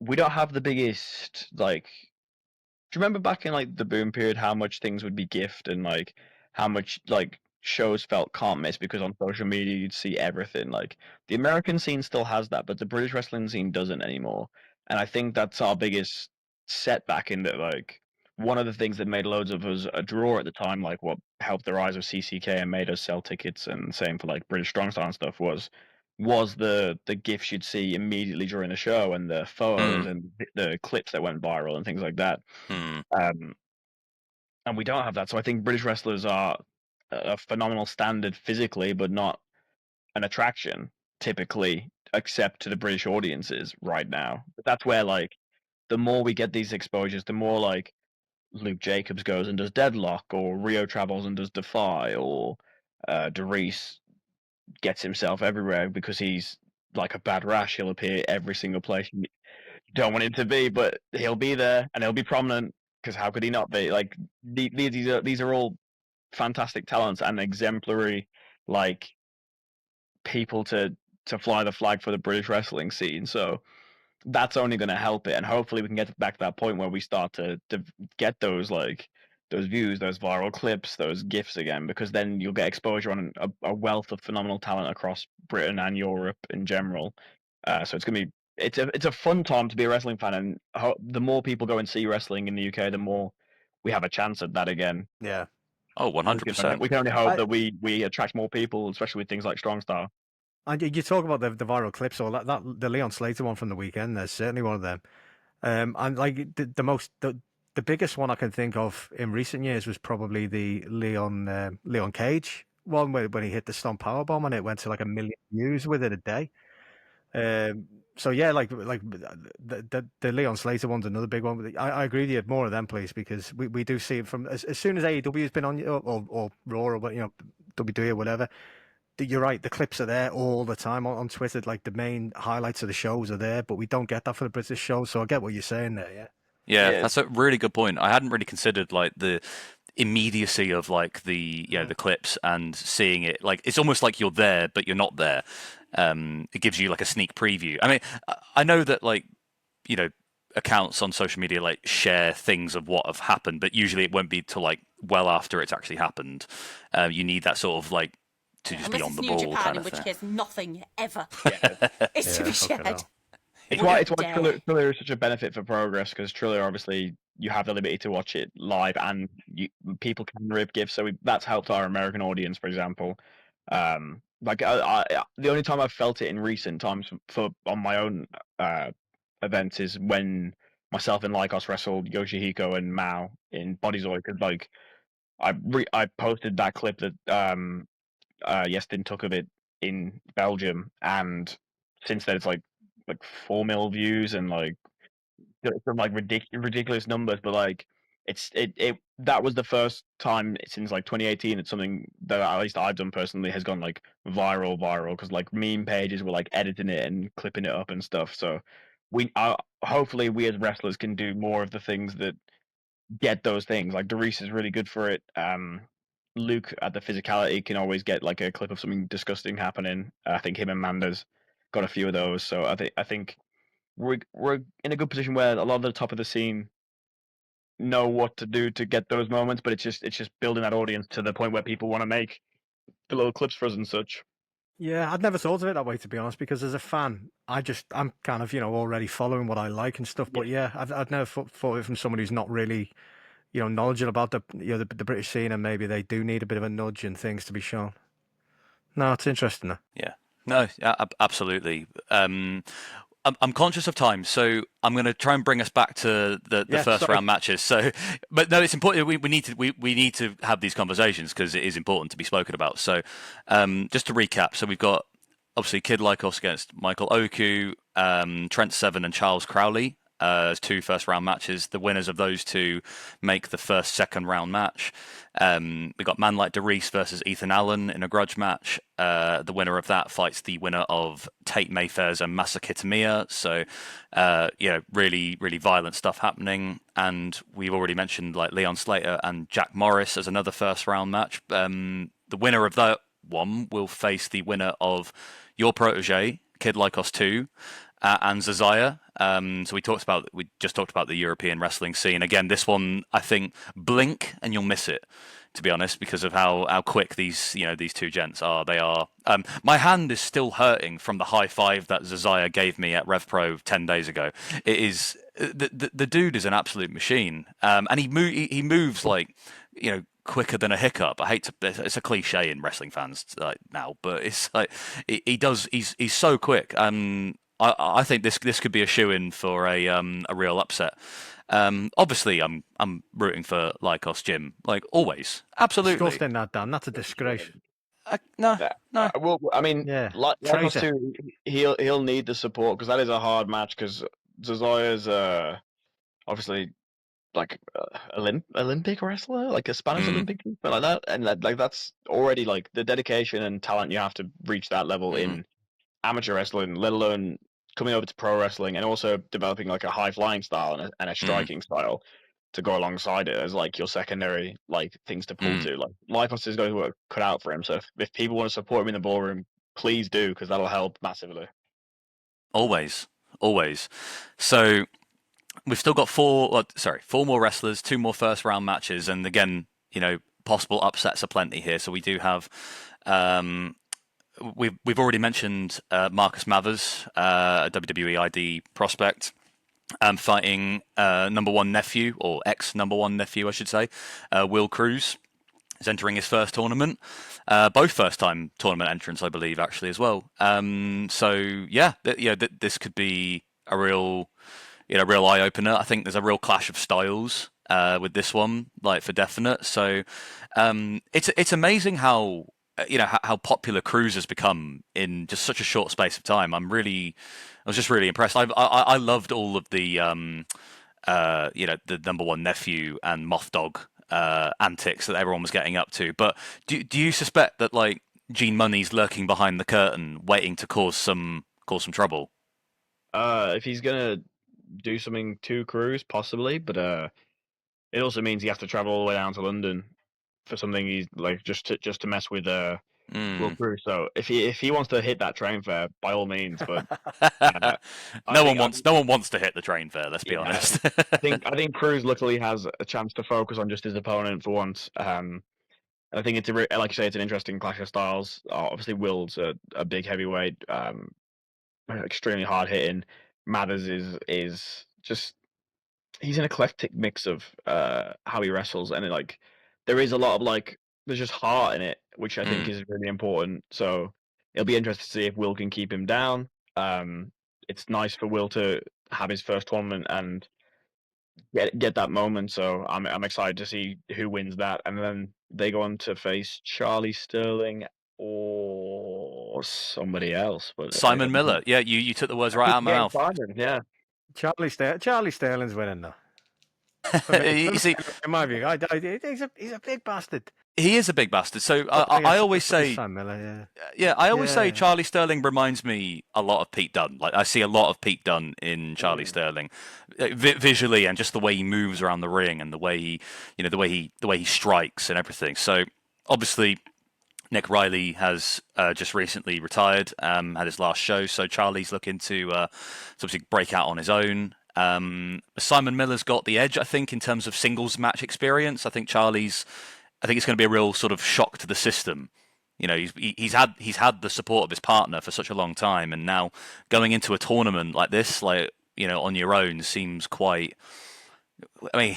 we don't have the biggest, like, do you remember back in like the boom period how much things would be gift, and like how much like shows felt can't miss, because on social media you'd see everything. Like the American scene still has that, but the British wrestling scene doesn't anymore. And I think that's our biggest setback, in that like one of the things that made loads of us a draw at the time, like what helped the rise of CCK and made us sell tickets, and same for like British Strong Style and stuff, was the gifts you'd see immediately during the show, and the photos and the clips that went viral and things like that. And we don't have that. So I think British wrestlers are a phenomenal standard physically, but not an attraction typically, except to the British audiences right now. But that's where like the more we get these exposures, the more like Luke Jacobs goes and does Deadlock, or Rio travels and does Defy, or DeReese gets himself everywhere because he's like a bad rash. He'll appear every single place you don't want him to be, but he'll be there and he'll be prominent, because how could he not be? Like these are all fantastic talents and exemplary, like, people to fly the flag for the British wrestling scene. So that's only going to help it, and hopefully we can get back to that point where we start to get those views, those viral clips, those GIFs again, because then you'll get exposure on a wealth of phenomenal talent across Britain and Europe in general. So it's gonna be it's a fun time to be a wrestling fan, and the more people go and see wrestling in the UK, the more we have a chance at that again. Yeah. Oh, 100%. We can only hope that we attract more people, especially with things like Strong Style. And you talk about the viral clips, or that the Leon Slater one from the weekend. There's certainly one of them. And like the biggest one I can think of in recent years was probably the Leon Cage one, when he hit the Stomp Powerbomb and it went to like 1 million views within a day. So yeah, like the Leon Slater one's another big one. I agree with you. More of them, please, because we do see it from as soon as AEW has been on, or Raw, or WWE or whatever. You're right. The clips are there all the time on Twitter. Like the main highlights of the shows are there, but we don't get that for the British shows. So I get what you're saying there. Yeah. Yeah, that's a really good point. I hadn't really considered like the immediacy of like the the clips, and seeing it, like it's almost like you're there but you're not there. It gives you like a sneak preview. I mean, I know that like accounts on social media like share things of what have happened, but usually it won't be till like well after it's actually happened. You need that sort of like to just be on the ball Japan, kind in of which thing. case nothing ever is to be shared. It's why Triller is such a benefit for Progress, because Triller obviously you have the liberty to watch it live, and people can rip gifs. So that's helped our American audience, for example. Like the only time I've felt it in recent times for on my own events is when myself and Lykos wrestled Yoshihiko and Mao in Bodyzoid. Because like I posted that clip that Yestin took of it in Belgium, and since then it's like 4 mil views and like some like ridiculous numbers, but like it that was the first time since like 2018 that something that at least I've done personally has gone like viral because like meme pages were like editing it and clipping it up and stuff. So we hopefully we as wrestlers can do more of the things that get those things. Like Doris is really good for it. Luke at the physicality can always get like a clip of something disgusting happening. I think him and Manda's got a few of those. So I think we're in a good position where a lot of the top of the scene know what to do to get those moments, but it's just building that audience to the point where people want to make the little clips for us and such. Yeah, I'd never thought of it that way, to be honest, because as a fan, I'm kind of, already following what I like and stuff. But yeah, I've never thought of it from someone who's not really, knowledgeable about the British scene, and maybe they do need a bit of a nudge and things to be shown. No, it's interesting. Though. Yeah. No, absolutely. I'm conscious of time, so I'm going to try and bring us back to the first round matches. So, but no, it's important. We need to have these conversations because it is important to be spoken about. So, just to recap, so we've got obviously Kid Lykos against Michael Oku, Trent Seven and Charles Crowley as 2 first round matches. The winners of those 2 make the second round match. We got Man Like DeReese versus Ethan Allen in a grudge match. The winner of that fights the winner of Tate Mayfair's and Masa Kitamiya. So, really, really violent stuff happening. And we've already mentioned like Leon Slater and Jack Morris as another first round match. The winner of that one will face the winner of your protege, Kid Lykos 2. And Zazaya. So we just talked about the European wrestling scene. Again, this one, I think, blink and you'll miss it, to be honest, because of how quick these 2 gents are. They are. My hand is still hurting from the high five that Zazaya gave me at RevPro 10 days ago. It is the dude is an absolute machine, and he moves like quicker than a hiccup. I hate to. It's a cliche in wrestling fans now, but it's like he does. He's so quick. I think this could be a shoe-in for a real upset. Obviously, I'm rooting for Lykos Jim, like always. Absolutely. Disgusting that, Dan. That's a disgrace. No. Well, I mean, Yeah. Lykos too. He'll need the support because that is a hard match. Because Zazaya's obviously like Olympic wrestler, like a Spanish Olympic, but like that, and like that's already like the dedication and talent you have to reach that level in amateur wrestling, let alone coming over to pro wrestling and also developing like a high flying style and a striking style to go alongside it as like your secondary like things to pull to. Like Lykos is going to work cut out for him. So if people want to support him in the ballroom, please do because that'll help massively. Always. So we've still got 4 more wrestlers, 2 more first round matches, and again, possible upsets are plenty here. So we do have. We've already mentioned Marcus Mathers, a WWE ID prospect, fighting number 1 nephew, or ex number 1 nephew, I should say, Will Cruz. Is entering his first tournament, both first-time tournament entrants, I believe, actually as well. This could be a real eye opener. I think there's a real clash of styles with this one, like for definite. So it's amazing how popular Cruz has become in just such a short space of time. I was just really impressed. I loved all of the the number 1 nephew and Moth Dog antics that everyone was getting up to. But do you suspect that like Gene Money's lurking behind the curtain, waiting to cause some trouble? If he's gonna do something to Cruz, possibly, but it also means he has to travel all the way down to London for something he's like just to mess with Will Cruz. So if he wants to hit that train fare, by all means. But no one wants to hit the train fare. Let's be honest. I think Cruz luckily has a chance to focus on just his opponent for once. I think it's like you say, it's an interesting clash of styles. Obviously, Will's a big heavyweight, extremely hard hitting. Mathers is just he's an eclectic mix of how he wrestles, and there is a lot of there's just heart in it, which I think is really important. So it'll be interesting to see if Will can keep him down. It's nice for Will to have his first tournament and get that moment. So I'm excited to see who wins that, and then they go on to face Charlie Sterling or somebody else. But Simon Miller. Yeah, you took the words right out of my mouth. Simon, yeah. Charlie Sterling's winning though. For me, You see, in my view, he's a big bastard. he is a big bastard. So I always say, Sam Miller, I always say Yeah. Charlie Sterling reminds me a lot of Pete Dunne. Like I see a lot of Pete Dunne in Charlie Sterling, visually and just the way he moves around the ring and the way he, the way he strikes and everything. So obviously, Nick Riley has just recently retired, had his last show. So Charlie's looking to obviously break out on his own. Simon Miller's got the edge, I think, in terms of singles match experience. I think it's going to be a real sort of shock to the system. He's had the support of his partner for such a long time, and now going into a tournament like this, on your own, seems quite. I mean,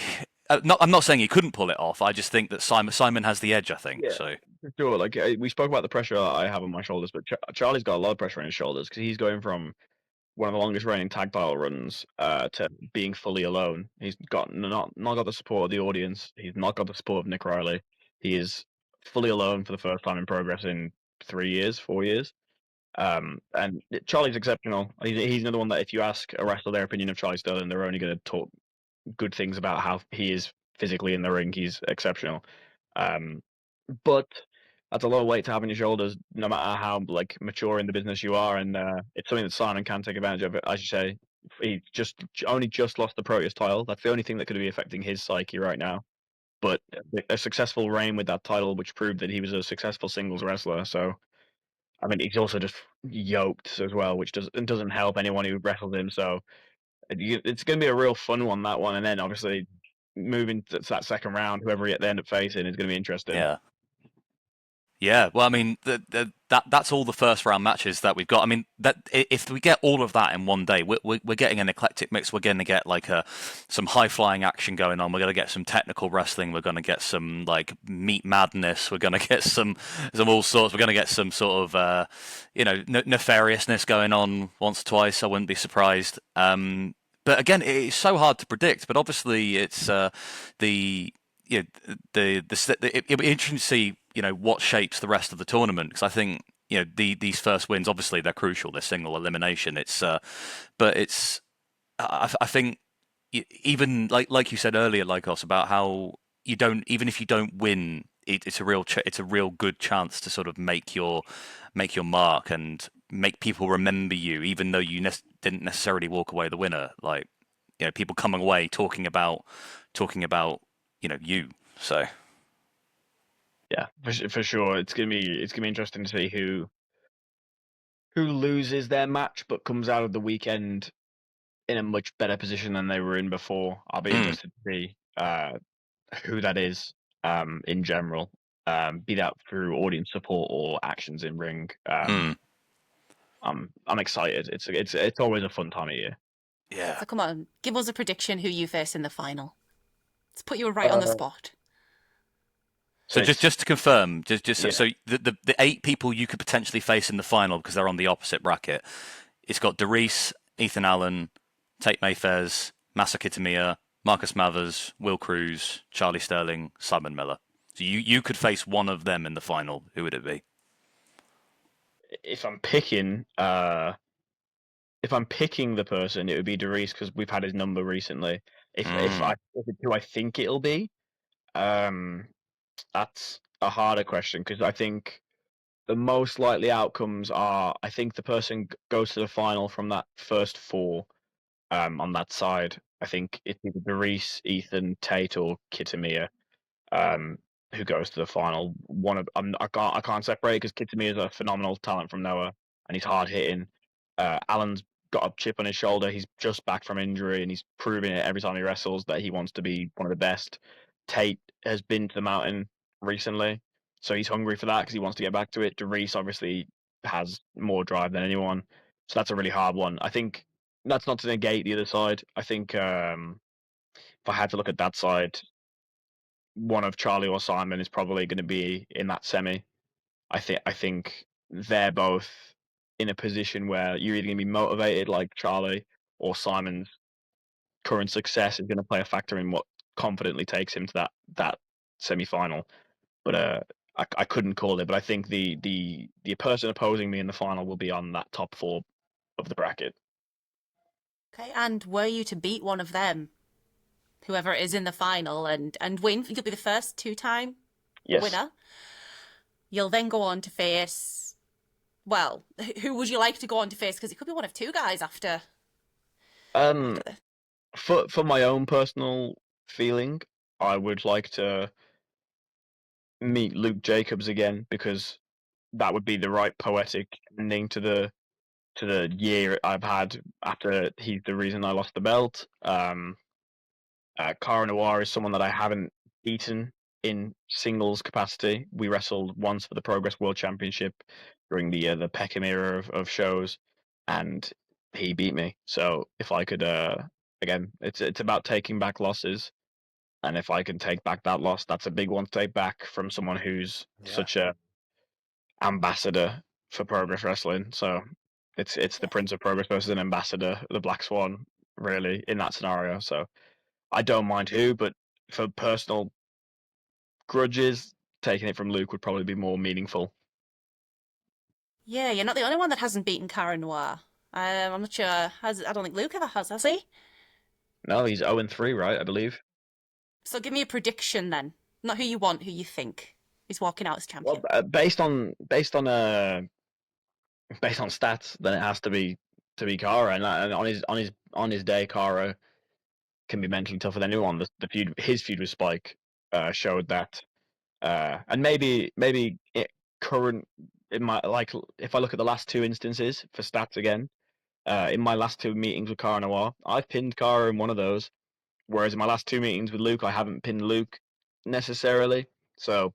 I'm not saying he couldn't pull it off. I just think that Simon has the edge. I think Yeah. so. Sure, we spoke about the pressure that I have on my shoulders, but Charlie's got a lot of pressure on his shoulders because he's going from one of the longest reigning tag title runs to being fully alone. He's got not got the support of the audience. He's not got the support of Nick Riley. He is fully alone for the first time in Progress in 3 years, 4 years. And Charlie's exceptional. He's another one that if you ask a wrestler their opinion of Charlie Sterling, they're only going to talk good things about how he is physically in the ring. He's exceptional. But that's a lot of weight to have on your shoulders, no matter how mature in the business you are, and it's something that Simon can take advantage of. As you say, he only just lost the Proteus title. That's the only thing that could be affecting his psyche right now. But a successful reign with that title, which proved that he was a successful singles wrestler. So, I mean, he's also just yoked as well, which doesn't help anyone who wrestles him. So, it's going to be a real fun one, that one, and then obviously moving to that second round, whoever they end up facing is going to be interesting. Yeah. Yeah, well, I mean, that's all the first round matches that we've got. I mean, that if we get all of that in one day, we're getting an eclectic mix. We're going to get some high flying action going on. We're going to get some technical wrestling. We're going to get some meat madness. We're going to get some all sorts. We're going to get some sort of nefariousness going on once or twice. I wouldn't be surprised. But again, it's so hard to predict. But obviously, it's it'll be interesting to see what shapes the rest of the tournament, because I think these first wins, obviously they're crucial. They're single elimination. But I think even like you said earlier, Lykos, about how even if you don't win, it's a real good chance to sort of make your mark and make people remember you, even though you didn't necessarily walk away the winner. People coming away talking about you. So. Yeah, for sure. It's gonna be interesting to see who loses their match but comes out of the weekend in a much better position than they were in before. I'll be interested to see who that is in general, be that through audience support or actions in ring. I'm excited. It's always a fun time of year. Yeah. So come on, give us a prediction who you face in the final. Let's put you right on the spot. So just to confirm, Yeah. so the 8 people you could potentially face in the final, because they're on the opposite bracket, it's got Darius, Ethan Allen, Tate Mayfairs, Masa Kitamiya, Marcus Mathers, Will Cruz, Charlie Sterling, Simon Miller. So you could face one of them in the final. Who would it be? If I'm picking the person, it would be Darius, because we've had his number recently. If it's who I think it'll be, that's a harder question, because I think the most likely outcomes are, I think the person goes to the final from that first 4 on that side. I think it's either Darius, Ethan, Tate, or Kitamiya who goes to the final. I can't separate, because Kitamiya is a phenomenal talent from Noah, and he's hard hitting. Alan's got a chip on his shoulder. He's just back from injury, and he's proving it every time he wrestles that he wants to be one of the best. Tate has been to the mountain recently, so he's hungry for that because he wants to get back to it. Darius obviously has more drive than anyone, so that's a really hard one. I think that's not to negate the other side. I think I had to look at that side, one of Charlie or Simon is probably going to be in that semi. I think they're both in a position where you're either going to be motivated like Charlie, or Simon's current success is going to play a factor in what confidently takes him to that semi final. But I couldn't call it. But I think the person opposing me in the final will be on that top 4 of the bracket. Okay, and were you to beat one of them, whoever it is in the final, and win, you'll be the first 2-time Yes. winner. You'll then go on to face, well, who would you like to go on to face? Because it could be one of 2 guys after. For my own personal feeling, I would like to meet Luke Jacobs again, because that would be the right poetic ending to the year I've had after he's the reason I lost the belt. Cara Noir is someone that I haven't beaten in singles capacity. We wrestled once for the Progress World Championship during the Peckham era of shows, and he beat me. So if I could, again, it's about taking back losses, and if I can take back that loss, that's a big one to take back from someone who's such a ambassador for Progress Wrestling. So it's the Prince of Progress versus an ambassador, the Black Swan, really, in that scenario. So I don't mind who, but for personal grudges, taking it from Luke would probably be more meaningful. Yeah, you're not the only one that hasn't beaten Cara Noir. I'm not sure. I don't think Luke ever has he? No, he's 0-3, right? I believe. So give me a prediction then. Not who you want, who you think is walking out as champion. Well, based on stats, then it has to be Cara, and on his day, Cara can be mentally tougher than anyone. His feud with Spike showed that, and maybe current in my, like, if I look at the last 2 instances for stats again, in my last 2 meetings with Cara Noir, I've pinned Cara in one of those, whereas in my last 2 meetings with Luke, I haven't pinned Luke necessarily. So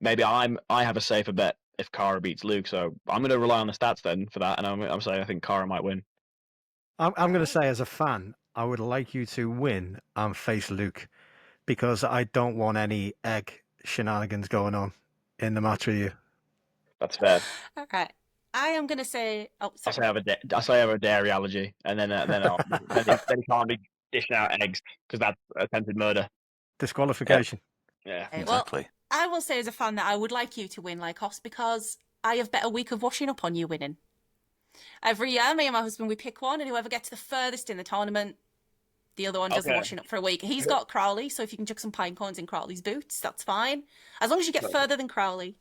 maybe I have a safer bet if Cara beats Luke. So I'm going to rely on the stats then for that, and I'm saying I think Cara might win. I'm going to say, as a fan, I would like you to win and face Luke, because I don't want any egg shenanigans going on in the match with you. That's fair. Okay. I am going to say... Oh, I sorry. say I have a dairy allergy, and then he can't be dishing out eggs, because that's attempted murder. Disqualification. Yeah. Okay, Exactly. Well, I will say as a fan that I would like you to win, Lykos, because I have bet a week of washing up on you winning. Every year, me and my husband, we pick one, and whoever gets the furthest in the tournament, the other one does the washing up for a week. He's got Crowley, so if you can chuck some pine cones in Crowley's boots, that's fine. As long as you get further than Crowley,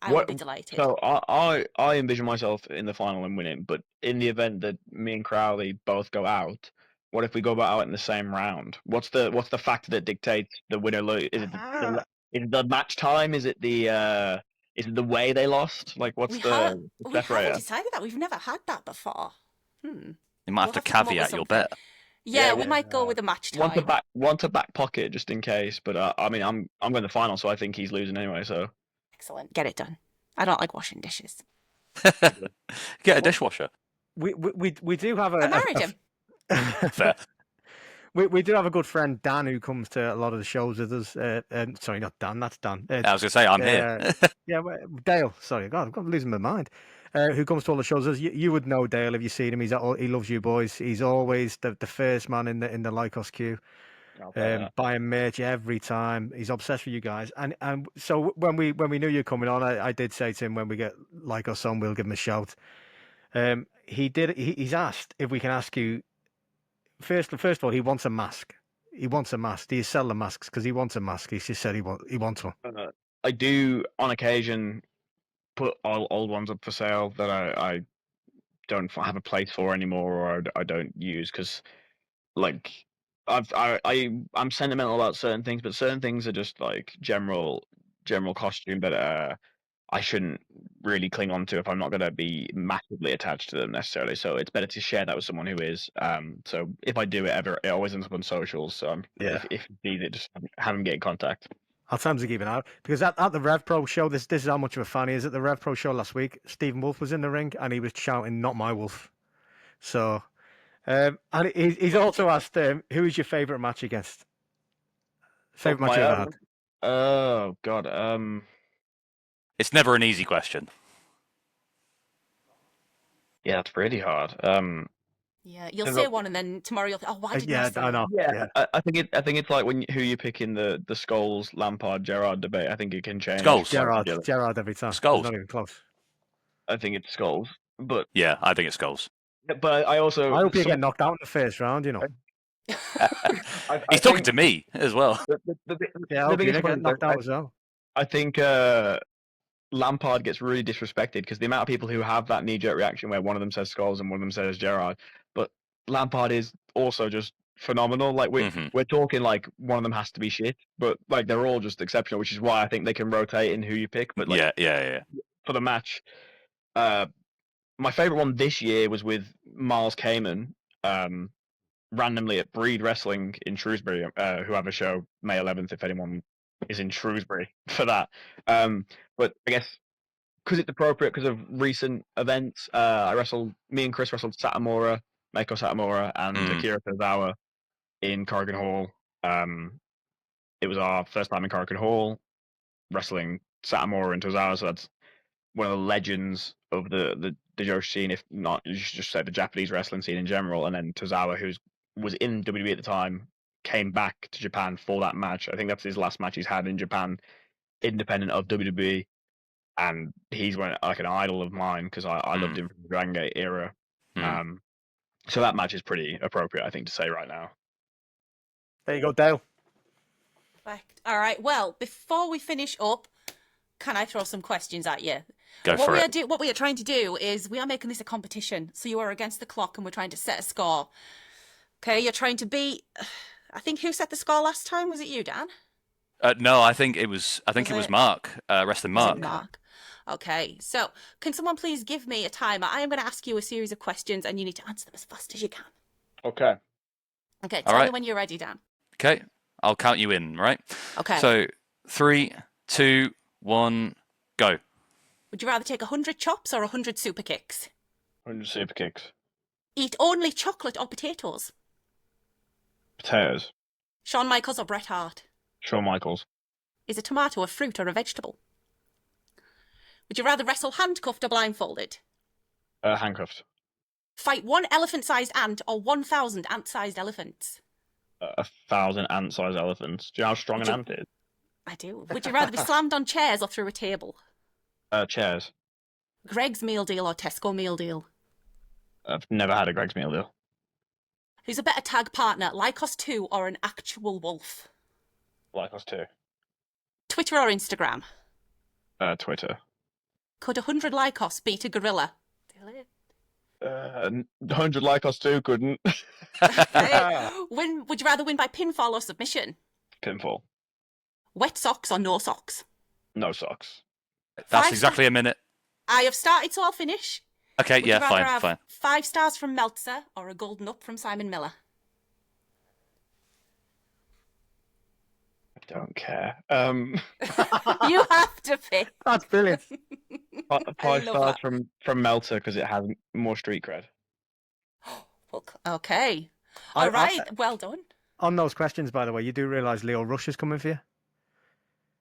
I would be delighted. So I envision myself in the final and winning, but in the event that me and Crowley both go out, what if we go out in the same round? What's the factor that dictates the winner? Is it the match time? Is it the way they lost? Like, what's we separator? haven't decided that. We've never had that before. You might have We'll to have to come up with caveat your something. bet. Yeah, we might go with a match time. Want to back pocket just in case, but I mean, I'm going to the final, so I think he's losing anyway. So Excellent. Get it done. I don't like washing dishes. Get a dishwasher. We do have I married him. Fair. We do have a good friend, Dan, who comes to a lot of the shows with us. Sorry, not Dan, that's Dan. I was going to say, I'm here. Dale. Sorry, God, I'm losing my mind. Who comes to all the shows with us. You would know Dale if you've seen him. He loves you boys. He's always the first man in the Lykos queue. Buying merch every time. He's obsessed with you guys. And so when we knew you were coming on, I did say to him, when we get Lykos on, we'll give him a shout. He's asked if we can ask you. First of all, he wants a mask. He wants a mask. Do you sell the masks? Because he wants a mask. He's just said he wants one. I do on occasion put old ones up for sale that I don't have a place for anymore, or I don't use, because, like, I'm sentimental about certain things, but certain things are just like general costume that I shouldn't really cling on to if I'm not going to be massively attached to them necessarily. So it's better to share that with someone who is. So if I do it ever, it always ends up on socials. So if you need it, just have them get in contact. I'll tell him to keep an eye out, because at the Rev Pro show, this is how much of a fan he is. At the Rev Pro show last week, Stephen Wolf was in the ring and he was shouting, "Not my Wolf." So, and he's also asked, who is your favourite match against? Favorite match you ever had? Oh God. It's never an easy question. Yeah, that's really hard. Yeah, you'll And say look- one, and then tomorrow you'll think, oh, why didn't I Yeah, say I know. that? Yeah. I think it's like who you pick in the Scholes, Lampard, Gerrard debate. I think it can change. Scholes. Gerrard every time. Skulls. It's not even close. I think it's Scholes, but Yeah, I think it's goals. I also. I hope you get knocked out in the first round, you know. He's talking to me as well. Yeah, I hope you biggest get point is knocked that out as well. I think Lampard gets really disrespected because the amount of people who have that knee-jerk reaction where one of them says Scholes and one of them says Gerrard, but Lampard is also just phenomenal. Like we're talking like one of them has to be shit, but like they're all just exceptional, which is why I think they can rotate in who you pick. But like, yeah. for the match, my favorite one this year was with Miles Kamen, randomly at Breed Wrestling in Shrewsbury, who have a show May 11th. If anyone is in Shrewsbury for that, but I guess because it's appropriate because of recent events, me and Chris wrestled Satomura, Meiko Satomura, and Akira Tozawa in Corrigan Hall. It was our first time in Corrigan Hall wrestling Satomura and Tozawa, so that's one of the legends of the Joshi scene, if not, you should just say the Japanese wrestling scene in general. And then Tozawa, who was in WWE at the time, came back to Japan for that match. I think that's his last match he's had in Japan, independent of WWE. And he's like an idol of mine because I loved him from the Dragon Gate era. So that match is pretty appropriate, I think, to say right now. There you go, Dale. Perfect. All right. Well, before we finish up, can I throw some questions at you? Go for it. What we are trying to do is we are making this a competition. So you are against the clock and we're trying to set a score. Okay, you're trying to beat... I think who set the score last time? Was it you, Dan? No, I think it was Mark, Wrestling Mark. Mark. Okay, so can someone please give me a timer? I am going to ask you a series of questions and you need to answer them as fast as you can. Okay. Okay, tell me when you're ready, Dan. Okay, I'll count you in, right? Okay. So 3, 2, 1, go. Would you rather take 100 chops or 100 super kicks? 100 super kicks. Eat only chocolate or potatoes? Potatoes. Shawn Michaels or Bret Hart? Shawn Michaels. Is a tomato a fruit or a vegetable? Would you rather wrestle handcuffed or blindfolded? Handcuffed. Fight 1 elephant-sized ant or 1,000 ant-sized elephants? 1,000 ant-sized elephants. Do you know how strong an ant is? I do. Would you rather be slammed on chairs or through a table? Chairs. Greg's meal deal or Tesco meal deal? I've never had a Greg's meal deal. Who's a better tag partner, Lykos 2 or an actual wolf? Lykos 2. Twitter or Instagram? Twitter. Could 100 Lykos beat a gorilla? 100 Lykos 2 couldn't. Would you rather win by pinfall or submission? Pinfall. Wet socks or no socks? No socks. That's exactly a minute. I have started, so I'll finish. Okay, Would you rather fine, have fine. 5 stars from Meltzer or a golden up from Simon Miller? I don't care. You have to pick. That's brilliant. 5 stars from Meltzer because it has more street cred. Okay. All right. Well done. On those questions, by the way, you do realise Leo Rush is coming for you?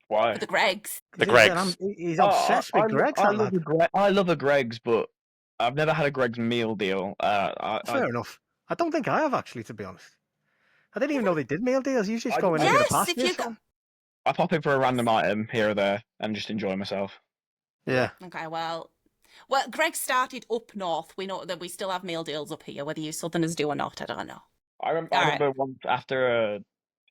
Why? For the Gregs. The Gregs. He's obsessed with Gregs. I love a Greg's, but I've never had a Greg's meal deal. Fair enough. I don't think I have, actually, to be honest. I didn't even know they did meal deals. You just go in and get a pass. I pop in for a random item here or there and just enjoy myself. Yeah. Okay, well, Greg started up north. We know that we still have meal deals up here, whether you Southerners do or not. I don't know. I remember once after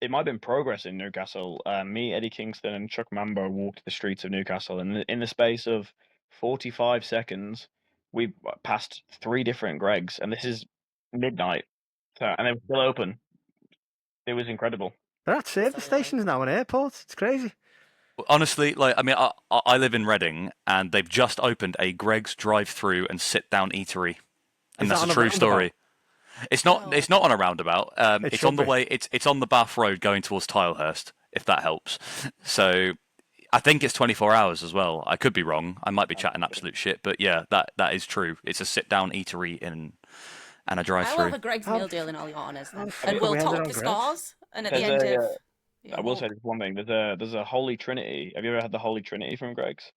it might have been Progress in Newcastle. Me, Eddie Kingston, and Chuck Mambo walked the streets of Newcastle, and in the space of 45 seconds, we passed 3 different Gregs, and this is midnight, and they were still open. It was incredible. They're at service stations now in airports. It's crazy. Honestly, I live in Reading, and they've just opened a Greg's drive-through and sit-down eatery, and that's a true story. It's not. It's not on a roundabout. It's on the way. It's on the Bath Road going towards Tilehurst, if that helps. So, I think it's 24 hours as well. I could be wrong. I might be chatting absolute shit, but yeah, that is true. It's a sit-down eatery and a drive-through. I'll have a Greg's meal deal in all your honours, then. And we'll talk the scores. And at the end of I will say this one thing. There's a Holy Trinity. Have you ever had the Holy Trinity from Greg's?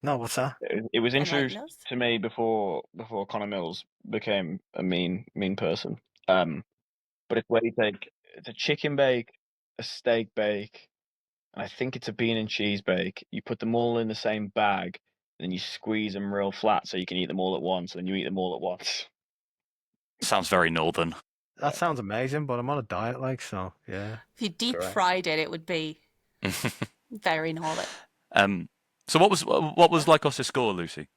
No, what's that? It was Enlighten introduced us. to me before Connor Mills became a mean person. But it's where you take it's a chicken bake, a steak bake, and I think it's a bean and cheese bake. You put them all in the same bag, and then you squeeze them real flat so you can eat them all at once, and then you eat them all at once. Sounds very northern. That sounds amazing, but I'm on a diet, like, so yeah. If you deep Correct. fried it, it would be very northern. So what was Lykos' score, Lucy?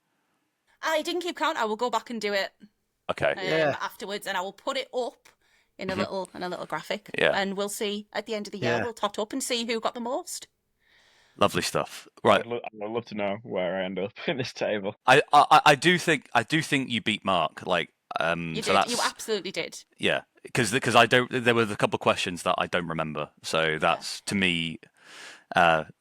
I didn't keep count. I will go back and do it Okay. Yeah. afterwards, and I will put it up in a little graphic. Yeah. And we'll see at the end of the year. Yeah. We'll tot up and see who got the most. Lovely stuff. Right. I'd love to know where I end up in this table. I do think you beat Mark. Like, You so did. that's, You absolutely did. yeah, because I don't. There were a couple of questions that I don't remember, so that's to me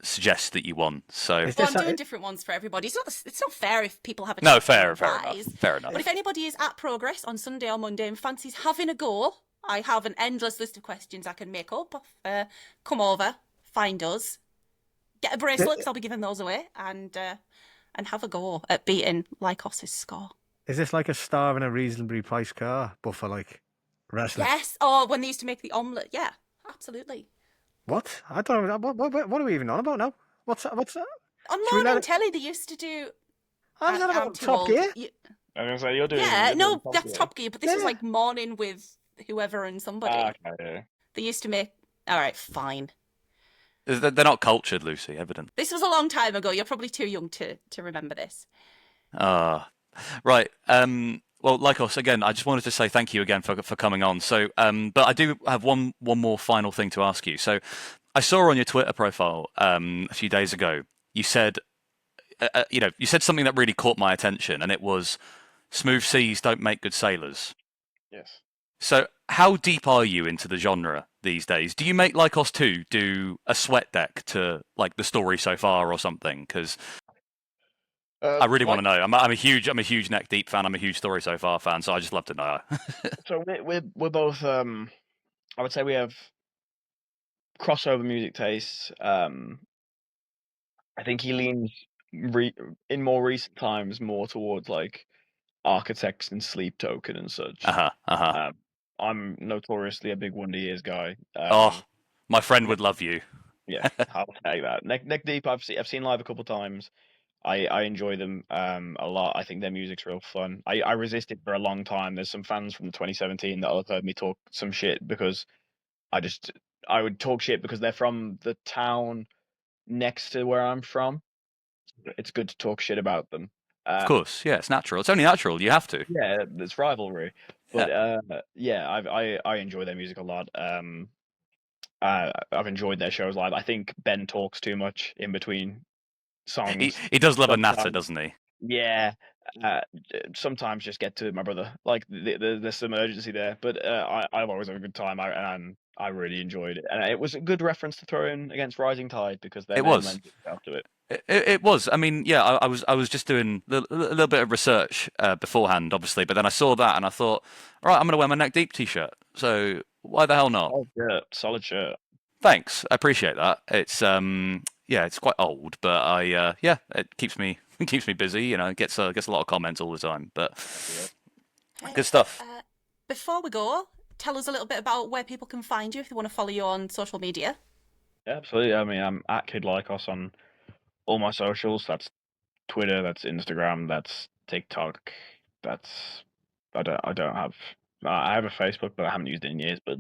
suggests that you won. So Is Well, this I'm a- doing different ones for everybody. It's not fair if people have a no, chance to fair win a enough. prize. Fair enough. But if anybody is at Progress on Sunday or Monday and fancies having a go, I have an endless list of questions I can make up. Come over, find us, get a bracelet 'cause I'll be giving those away, and have a go at beating Lykos' score. Is this like a star in a reasonably priced car, but for like wrestling? Yes. Oh, when they used to make the omelette. Yeah, absolutely. What? I don't know. What are we even on about now? What's that? On Should we morning let it- telly, they used to do. How's that I'm about too Top old. Gear? I'm gonna say you're doing. Yeah, you're no, doing Top that's Gear. Top Gear, but this was Yeah. like morning with whoever and somebody. Okay. They used to make. All right, fine. They're not cultured, Lucy. Evident. This was a long time ago. You're probably too young to remember this. Right. Well, Lykos, again, I just wanted to say thank you again for coming on. So, but I do have one more final thing to ask you. So, I saw on your Twitter profile a few days ago, you said, you said something that really caught my attention, and it was, "Smooth seas don't make good sailors." Yes. So, how deep are you into the genre these days? Do you make Lykos 2 do a sweat deck to like the story so far or something? Because I really want to know. I'm a huge neck deep fan. I'm a huge story so far fan. So I just love to know. So we're both. I would say we have crossover music tastes. I think he leans in more recent times more towards like Architects and Sleep Token and such. I'm notoriously a big Wonder Years guy. Oh, my friend would love you. Yeah, I'll tell you that. Neck Deep, I've seen live a couple times. I enjoy them a lot. I think their music's real fun. I resisted for a long time. There's some fans from 2017 that'll have heard me talk some shit because I would talk shit because they're from the town next to where I'm from. It's good to talk shit about them. Of course, yeah, it's natural. It's only natural. You have to. Yeah, it's rivalry. But I enjoy their music a lot. I've enjoyed their shows live. I think Ben talks too much in between songs. He does love a sometimes. natter, doesn't he? Yeah. Sometimes just get to it, my brother. Like there's some urgency there, but I've always had a good time. I really enjoyed it, and it was a good reference to throw in against Rising Tide because their name lends itself to it. It was. I mean, yeah, I was just doing a little bit of research beforehand, obviously, but then I saw that and I thought, all right, I'm going to wear my Neck Deep t-shirt. So why the hell not? Oh, yeah, solid shirt. Thanks, I appreciate that. It's it's quite old, but it keeps me busy. You know, gets a lot of comments all the time. But good stuff. Before we go, tell us a little bit about where people can find you if they want to follow you on social media. Yeah, absolutely. I mean, I'm at Kid Lykos on all my socials. That's Twitter, that's Instagram, that's TikTok, that's I have a Facebook, but I haven't used it in years. But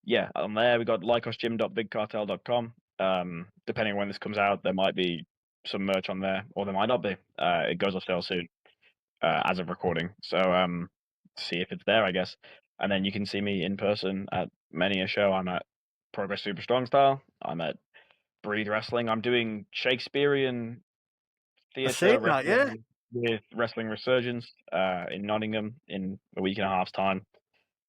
yeah, on there we got lykosgym.bigcartel.com. Depending on when this comes out, there might be some merch on there, or there might not be. It goes on sale soon, as of recording. So see if it's there, I guess. And then you can see me in person at many a show. I'm at Progress Super Strong Style. I'm at Breed Wrestling. I'm doing Shakespeareran theatre wrestling with Wrestling Resurgence in Nottingham in a week and a half's time.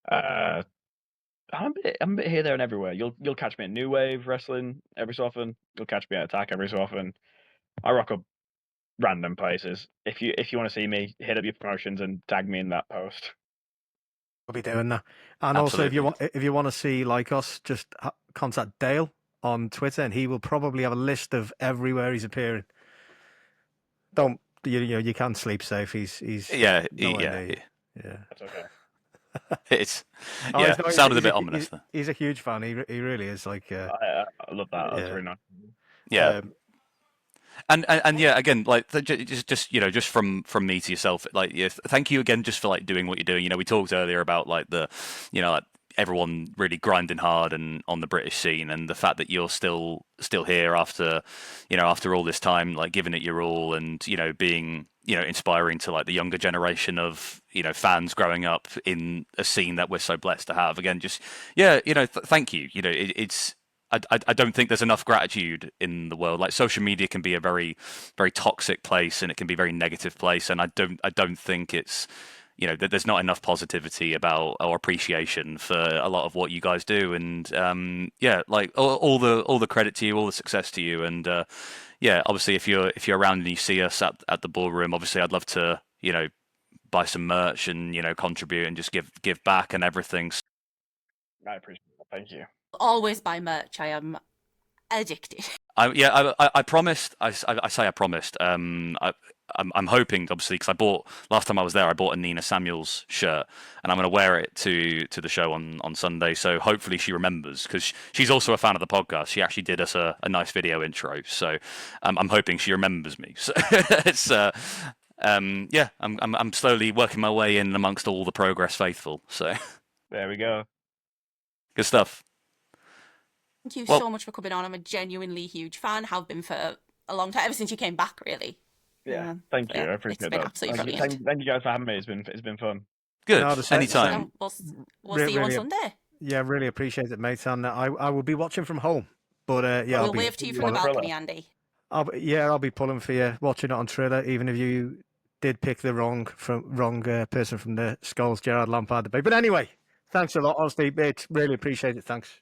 I'm a bit here, there, and everywhere. You'll catch me at New Wave Wrestling every so often. You'll catch me at Attack every so often. I rock up random places. If you want to see me, hit up your promotions and tag me in that post. I'll be doing that. And also, if you want to see Lykos, just contact Dale on Twitter, and he will probably have a list of everywhere he's appearing. You can't sleep safe. He's yeah. That's okay. It's sounded a bit ominous. He's a huge fan. He really is. Like I love that. That's really nice. Yeah. And yeah, again, like just from me to yourself, like thank you again just for like doing what you're doing. We talked earlier about like like everyone really grinding hard and on the British scene, and the fact that you're still here after after all this time, like giving it your all, and being inspiring to like the younger generation of fans growing up in a scene that we're so blessed to have. Again, just thank you. It's I don't think there's enough gratitude in the world. Like social media can be a very, very toxic place, and it can be a very negative place. And I don't think it's that there's not enough positivity about or appreciation for a lot of what you guys do. And like all the credit to you, all the success to you. And obviously if you're around and you see us at the ballroom, obviously I'd love to buy some merch and contribute and just give back and everything. I appreciate it. Thank you. Always buy merch. I am addicted. I promised. I say I promised. I'm hoping, obviously, because last time I was there, I bought a Nina Samuels shirt, and I'm going to wear it to the show on Sunday. So hopefully she remembers, because she's also a fan of the podcast. She actually did us a nice video intro. So I'm hoping she remembers me. So it's I'm slowly working my way in amongst all the Progress faithful. So there we go. Good stuff. Thank you so much for coming on. I'm a genuinely huge fan. Have been for a long time, ever since you came back, really. Yeah, thank you. I appreciate that. Absolutely brilliant. Thank you guys for having me. It's been fun. Good. Anytime. We'll see you on Sunday. Yeah, really appreciate it, mate. And I will be watching from home. But we'll wave to you from the balcony, Andy. I'll be pulling for you, watching it on Triller, even if you did pick the wrong person from the Skulls, Gerard Lampard debate. But anyway, thanks a lot, honestly, mate. Really appreciate it. Thanks.